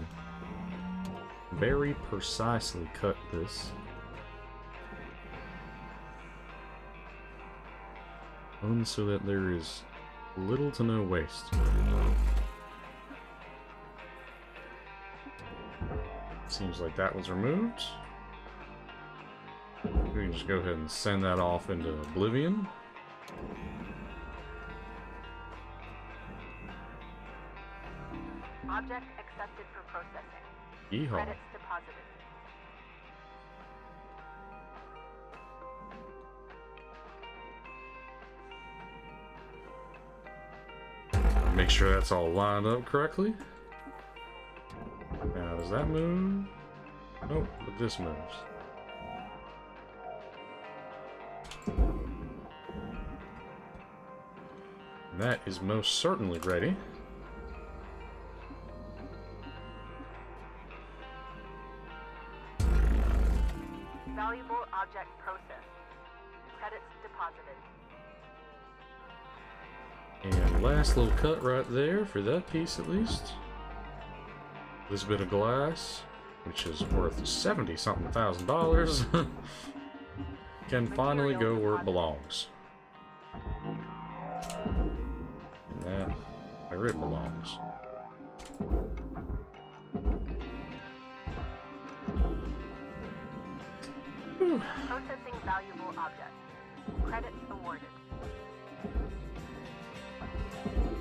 very precisely cut this. So that there is little to no waste. Seems like that was removed. We can just go ahead and send that off into oblivion. Object accepted for processing. Yeehaw. Credits deposited. Make sure that's all lined up correctly. Now, does that move? Nope, but this moves. And that is most certainly ready. Valuable object processed. Credits deposited. And last little cut right there for that piece at least. This bit of glass, which is worth $70-something thousand, can finally go where it belongs. And that, where it belongs. Whew. Processing valuable object. Credits awarded.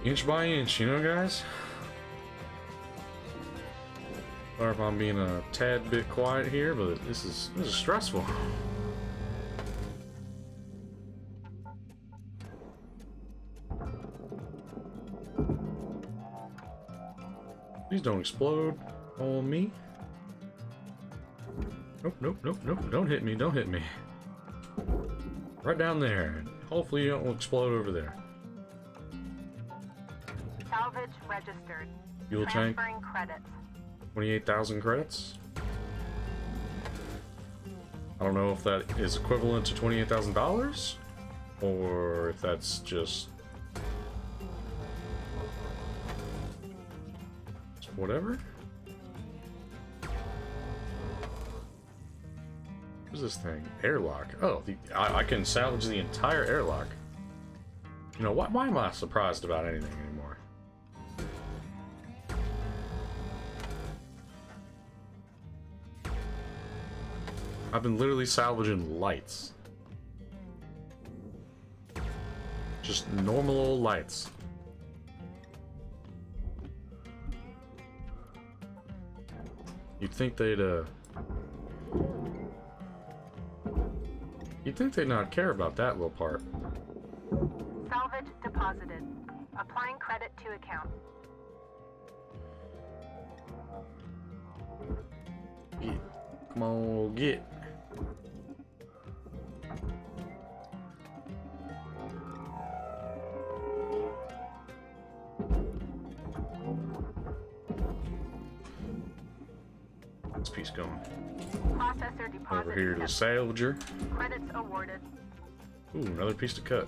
Inch by inch, you know, guys? Sorry if I'm being a tad bit quiet here, but this is stressful. Please don't explode on me. Nope. Don't hit me. Right down there. Hopefully you don't explode over there. Salvage Salvage registered. Fuel tank. Transferring credits. 28,000 credits. I don't know if that is equivalent to $28,000 or if that's just whatever. What's this thing? Airlock. Oh, I can salvage the entire airlock. You know, why am I surprised about anything anymore? I've been literally salvaging lights. Just normal old lights. You'd think they'd not care about that little part. Salvage deposited. Applying credit to account. Get. Come on, get. This piece going. Processor deposit. Over here to the accepted. salvager. Credits awarded. Ooh, another piece to cut.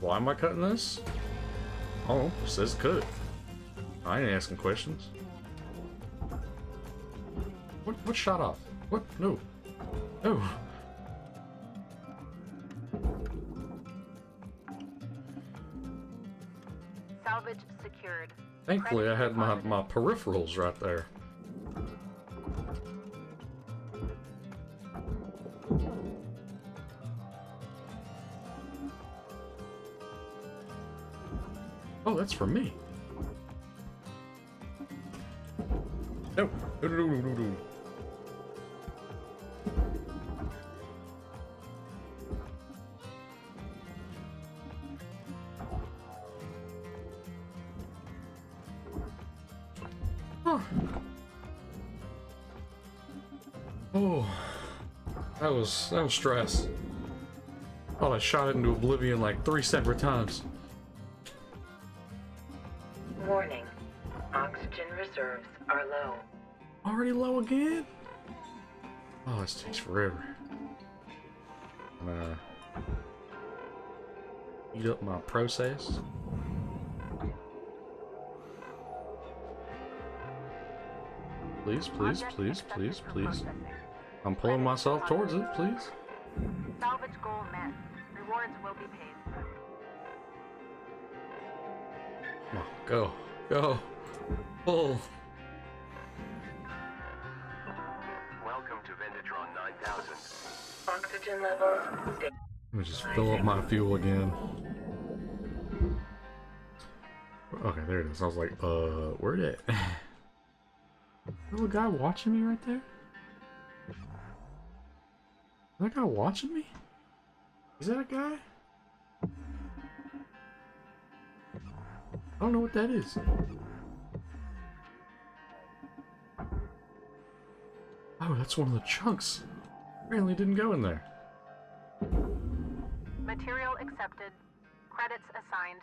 Why am I cutting this? Oh, it says cut. I ain't asking questions. What shot off? What? No. No. Salvage secured. Thankfully, I had my peripherals right there. Oh, that's for me. No. No, no, no, no, no. Huh. Oh, that was stress. Thought I shot it into oblivion like 3 separate times. Warning. Oxygen reserves are low. Already low again? Oh, this takes forever. I'm gonna eat up my process. Please, please, Object please, accepted please, for please. processing. I'm pulling myself towards it, please. Salvage goal met. Rewards will be paid. Come on, go, go, pull. Welcome to Vendatron 9000. Oxygen levels stable. Let me just fill up my fuel again. Okay, there it is. I was like, where'd it? Little guy watching me right there? Is that guy watching me? Is that a guy? I don't know what that is. Oh, that's one of the chunks. Apparently didn't go in there. Material accepted. Credits assigned.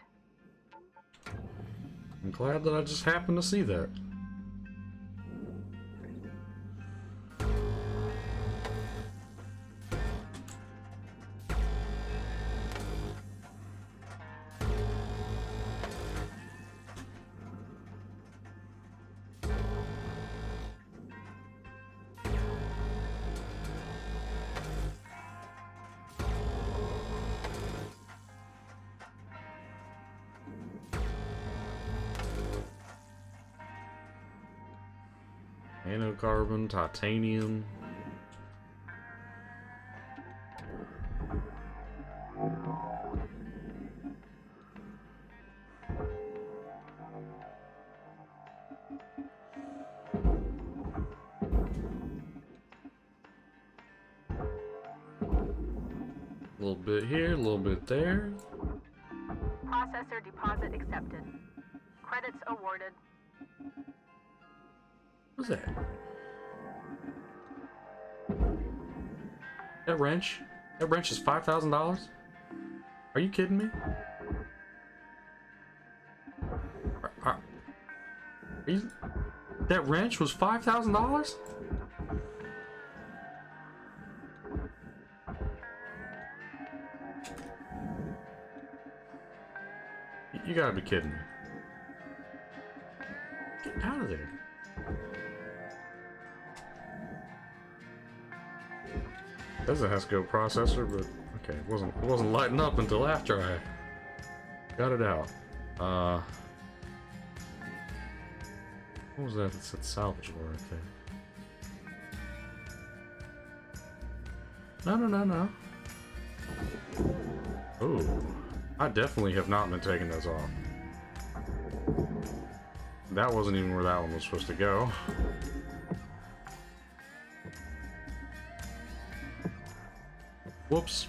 I'm glad that I just happened to see that. Nanocarbon, titanium. A little bit here, a little bit there. Processor deposit accepted. Credits awarded. What's that? That wrench? That wrench is $5,000? Are you kidding me? That wrench was $5,000? You gotta be kidding me. Get out of there. Does it has to go processor, but okay, it wasn't lighting up until after I got it out. What was that? It said salvageable right there. No. Oh, I definitely have not been taking those off. That wasn't even where that one was supposed to go. Whoops.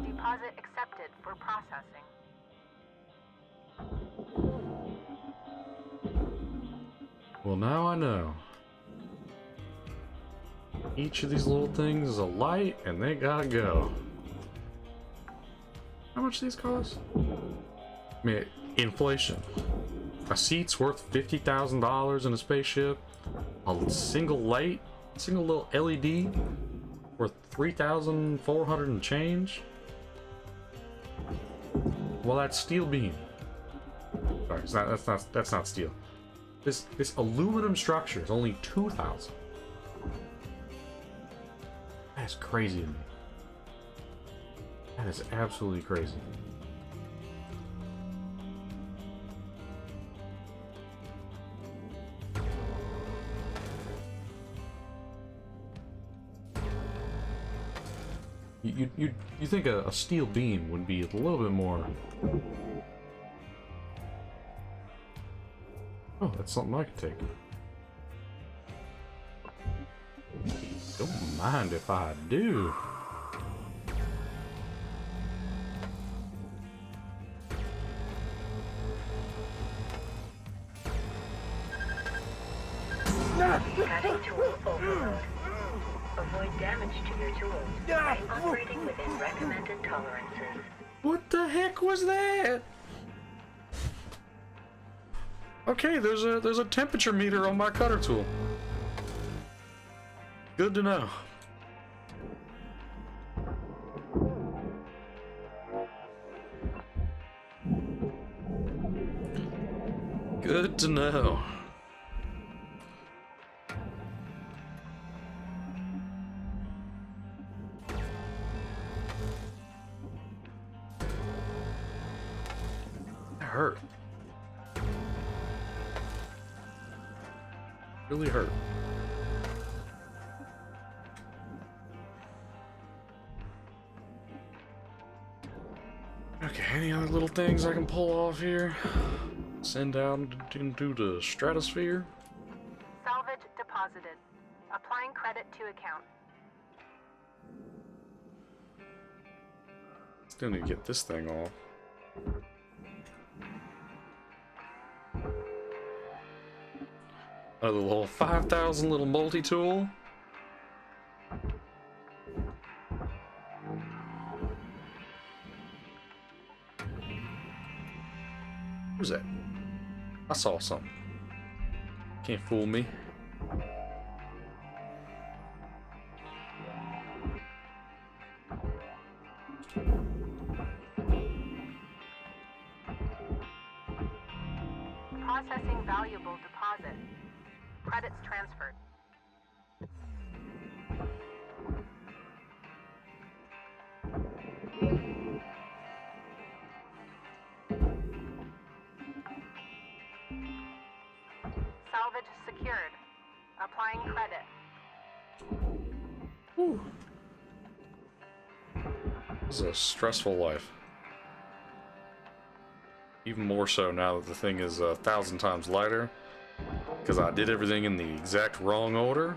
Deposit accepted for processing. Well, now I know. Each of these little things is a light, and they gotta go. How much these cost? I mean, inflation. A seat's worth $50,000 in a spaceship. A single light, single little LED, worth 3,400 and change. Well, that's steel beam. Sorry, that's not steel. This aluminum structure is only 2,000. That's crazy to me. That is absolutely crazy. You think a steel beam would be a little bit more. Oh, that's something I can take. Don't mind if I do. Cutting tool overload. Avoid damage to your tools by operating within recommended tolerances. What the heck was that? Okay, there's a temperature meter on my cutter tool. Good to know. Good to know. That hurt. Really hurt. Okay, any other little things I can pull off here? Send out into the stratosphere. Salvage deposited. Applying credit to account. Still need to get this thing off. Another little 5,000 little multi-tool. Who's that? I saw something. Can't fool me. Processing valuable deposit. Credits transferred. Salvage secured. Applying credit. Whew. This is a stressful life. Even more so now that the thing is 1,000 times lighter. Because I did everything in the exact wrong order.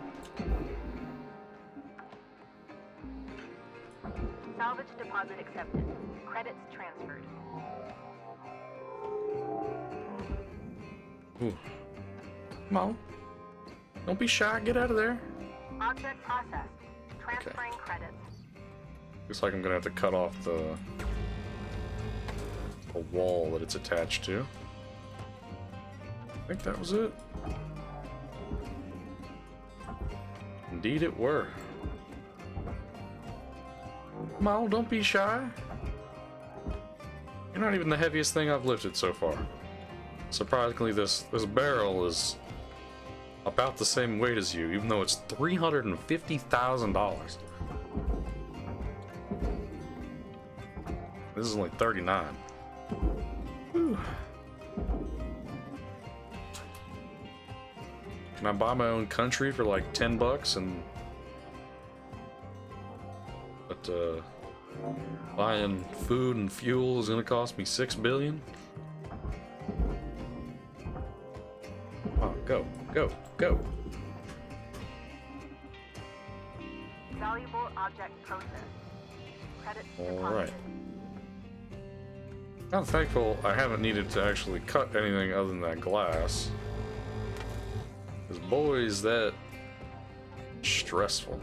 Salvage deposit accepted. Credits transferred. Ooh. Come on. Don't be shy. Get out of there. Object processed. Transferring credits. Looks like I'm gonna have to cut off the a wall that it's attached to. I think that was it. Indeed it were. Come on, don't be shy. You're not even the heaviest thing I've lifted so far. Surprisingly, this barrel is about the same weight as you, even though it's $350,000. This is only 39. Whew. Can I buy my own country for like 10 bucks and... But, buying food and fuel is gonna cost me $6 billion? Oh, go, go, go. Valuable object process. Credit All deposited. right. I'm thankful I haven't needed to actually cut anything other than that glass. Because boy, is that stressful.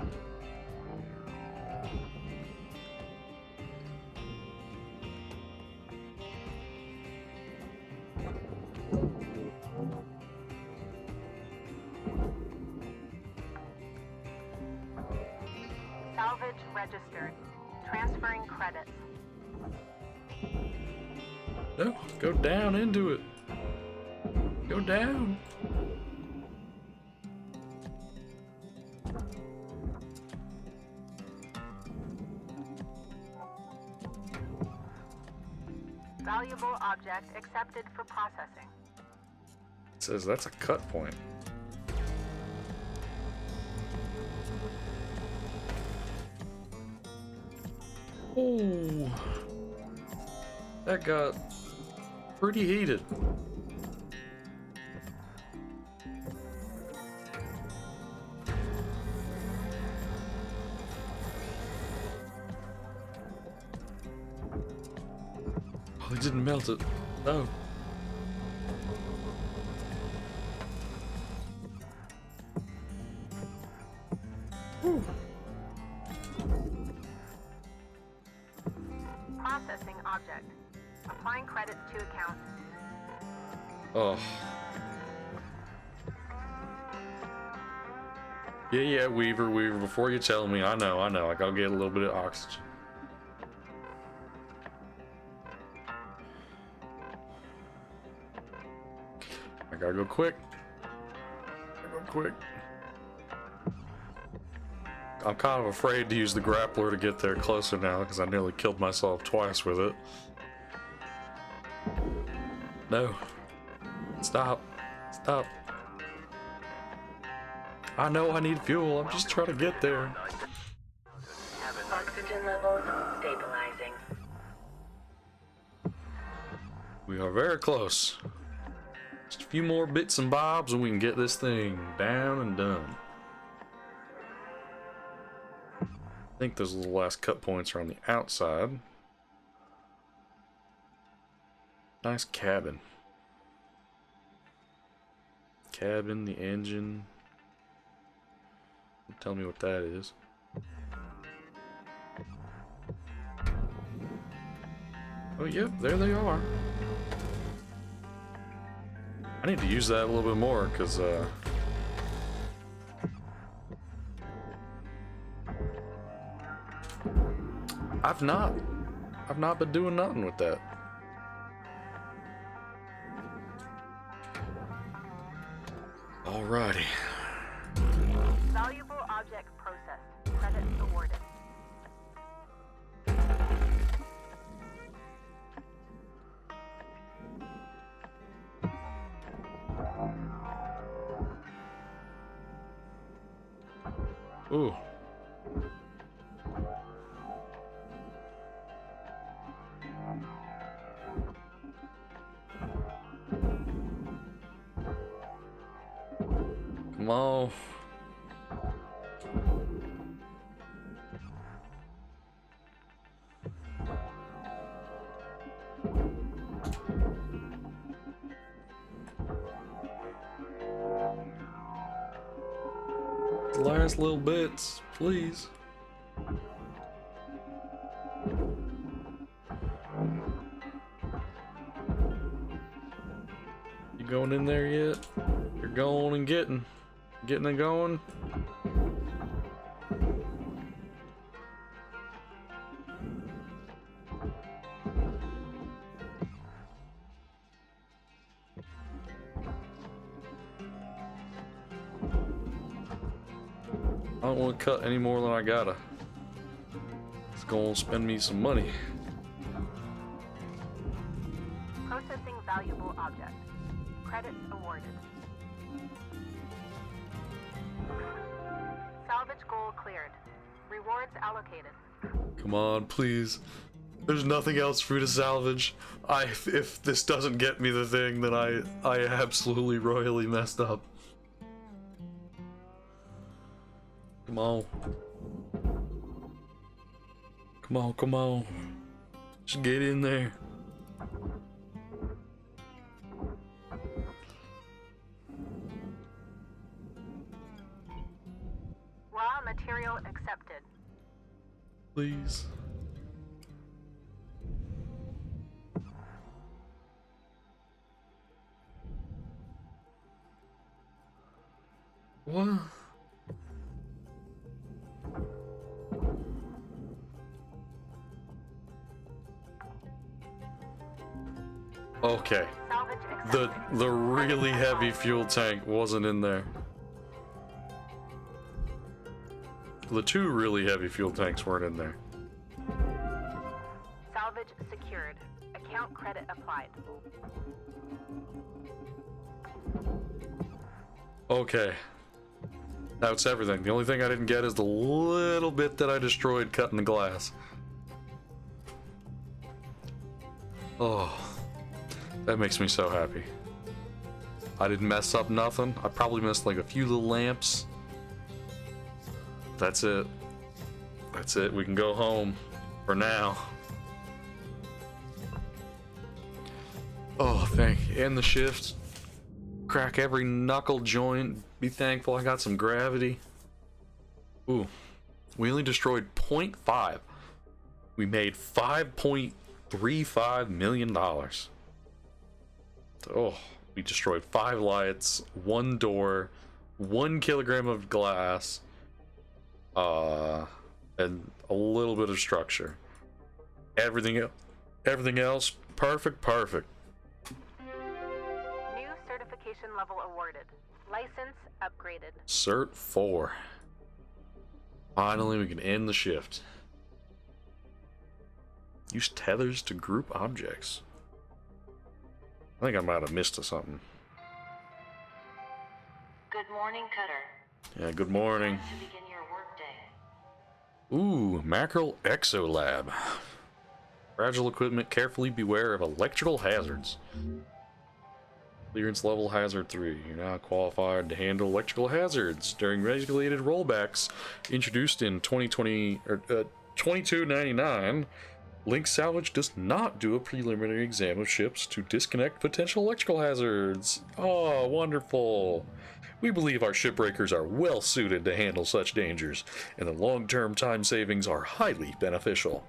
Salvage registered. Transferring credits. No, go down into it. Go down. Valuable object accepted for processing. It says that's a cut point. Oh, that got pretty heated. Oh, it didn't melt it. No. Whew. Processing object. Applying credits to account. Oh. Yeah, Weaver, before you tell me, I know, I gotta get a little bit of oxygen. I gotta go quick. I'm kind of afraid to use the grappler to get there closer now because I nearly killed myself twice with it. No. Stop. Stop. I know I need fuel. I'm just trying to get there. Oxygen levels stabilizing. We are very close. Just a few more bits and bobs and we can get this thing down and done. I think those little last cut points are on the outside. Nice cabin. Cabin, the engine. Tell me what that is. Oh, yep, there they are. I need to use that a little bit more, because, I've not been doing nothing with that. Alrighty. Valuable object processed. Credit awarded. Ooh. Come on. Last little bits, please. going in there yet? You're going and getting it going. I don't want to cut any more than I gotta. It's gonna spend me some money. Processing valuable object. Credits awarded. Salvage goal cleared. Rewards allocated. Come on, please. There's nothing else for you to salvage. If this doesn't get me the thing, then I absolutely royally messed up. Come on. Come on, come on. Just get in there. Raw material accepted. Please. What? Okay. Salvage accepted. The really heavy fuel tank wasn't in there. The two really heavy fuel tanks weren't in there. Salvage secured. Account credit applied. Okay. That's everything. The only thing I didn't get is the little bit that I destroyed cutting the glass. Oh, that makes me so happy. I didn't mess up nothing. I probably missed like a few little lamps. That's it. That's it. We can go home for now. Oh, thank you. End the shift. Crack every knuckle joint. Be thankful I got some gravity. Ooh. We only destroyed 0.5. We made $5.35 million. Oh, we destroyed 5 lights, 1 door, 1 kilogram of glass, and a little bit of structure. Everything else, perfect. New certification level awarded. License upgraded. Cert 4. Finally, we can end the shift. Use tethers to group objects. I think I might have missed something. Good morning, Cutter. Yeah, good morning. Time to begin your workday. Ooh, Mackerel Exolab. Fragile equipment, carefully beware of electrical hazards. Clearance level hazard 3. You're now qualified to handle electrical hazards during regulated rollbacks introduced in 2299. Link Salvage does not do a preliminary exam of ships to disconnect potential electrical hazards. Oh, wonderful. We believe our shipbreakers are well suited to handle such dangers, and the long-term time savings are highly beneficial.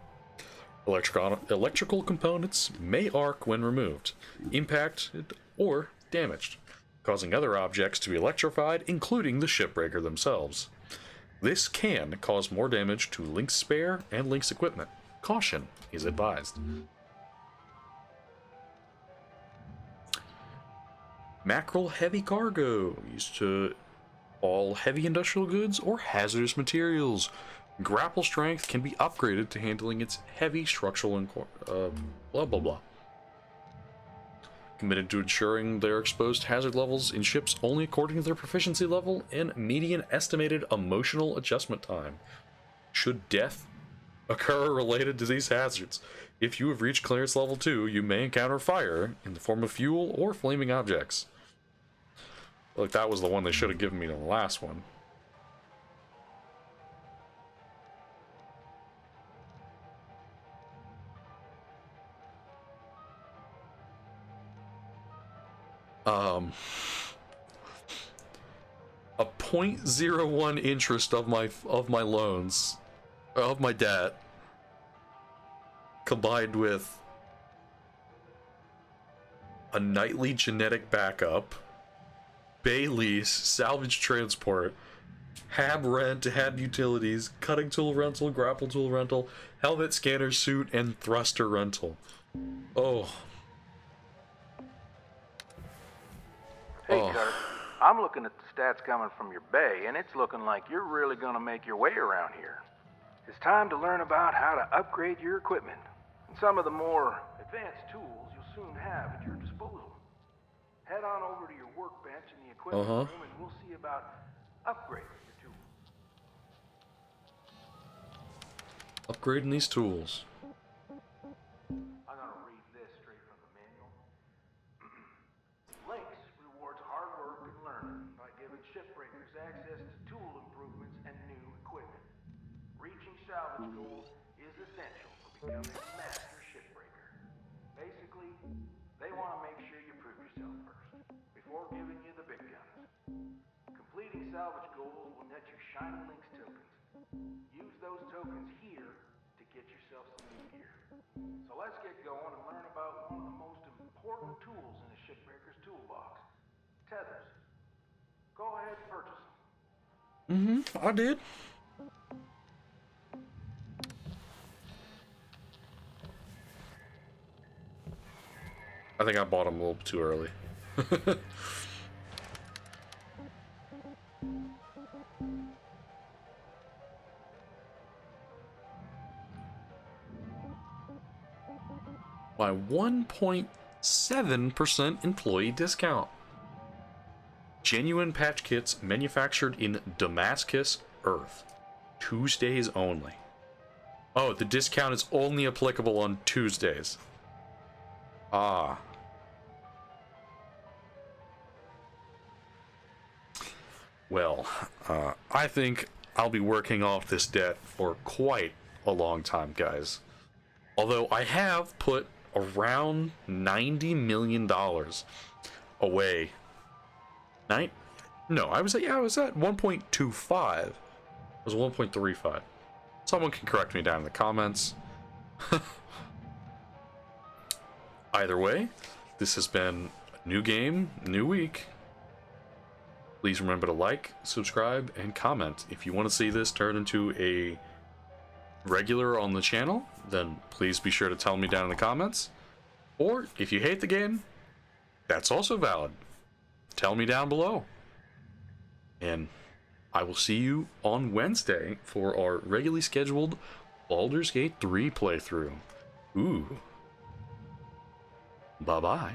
Electrical components may arc when removed, impacted, or damaged, causing other objects to be electrified, including the shipbreaker themselves. This can cause more damage to Link's spare and Link's equipment. Caution is advised. Mackerel heavy cargo, used to all heavy industrial goods or hazardous materials. Grapple strength can be upgraded to handling its heavy structural and blah blah blah. Committed to ensuring their exposed hazard levels in ships only according to their proficiency level and median estimated emotional adjustment time. Should death occur related to these hazards, if you have reached clearance level 2, you may encounter fire in the form of fuel or flaming objects. Like that was the one they should have given me in the last one. A 0.01 interest of my loans, of my debt, combined with a nightly genetic backup, bay lease, salvage transport, hab rent, hab utilities, cutting tool rental, grapple tool rental, helmet scanner suit, and thruster rental. Oh. Hey, Oh. Kurt. I'm looking at the stats coming from your bay, and it's looking like you're really gonna make your way around here. It's time to learn about how to upgrade your equipment and some of the more advanced tools you'll soon have at your disposal. Head on over to your workbench in the equipment room, and we'll see about upgrading your tools. Upgrading these tools. I'm gonna read this straight from the manual. Lynx rewards hard work and learning by giving shipbreakers access to tool improvements and new equipment. Reaching salvage goals is essential for becoming a master shipbreaker. Basically, they want to make sure you prove yourself first, before giving you the big guns. Completing salvage goals will net you shiny Lynx tokens. Use those tokens here to get yourself some new gear. So let's get going and learn about one of the most important tools in a shipbreaker's toolbox, tethers. Go ahead and purchase them. I did. I think I bought them a little too early. My 1.7% employee discount. Genuine patch kits manufactured in Damascus, Earth. Tuesdays only. Oh, the discount is only applicable on Tuesdays. Ah. Well, I think I'll be working off this debt for quite a long time, guys. Although I have put around $90 million away. No, I was at 1.25. It was 1.35. Someone can correct me down in the comments. Either way, this has been a new game, new week. Please remember to like, subscribe, and comment. If you want to see this turn into a regular on the channel, then please be sure to tell me down in the comments. Or if you hate the game, that's also valid. Tell me down below. And I will see you on Wednesday for our regularly scheduled Baldur's Gate 3 playthrough. Ooh. Bye-bye.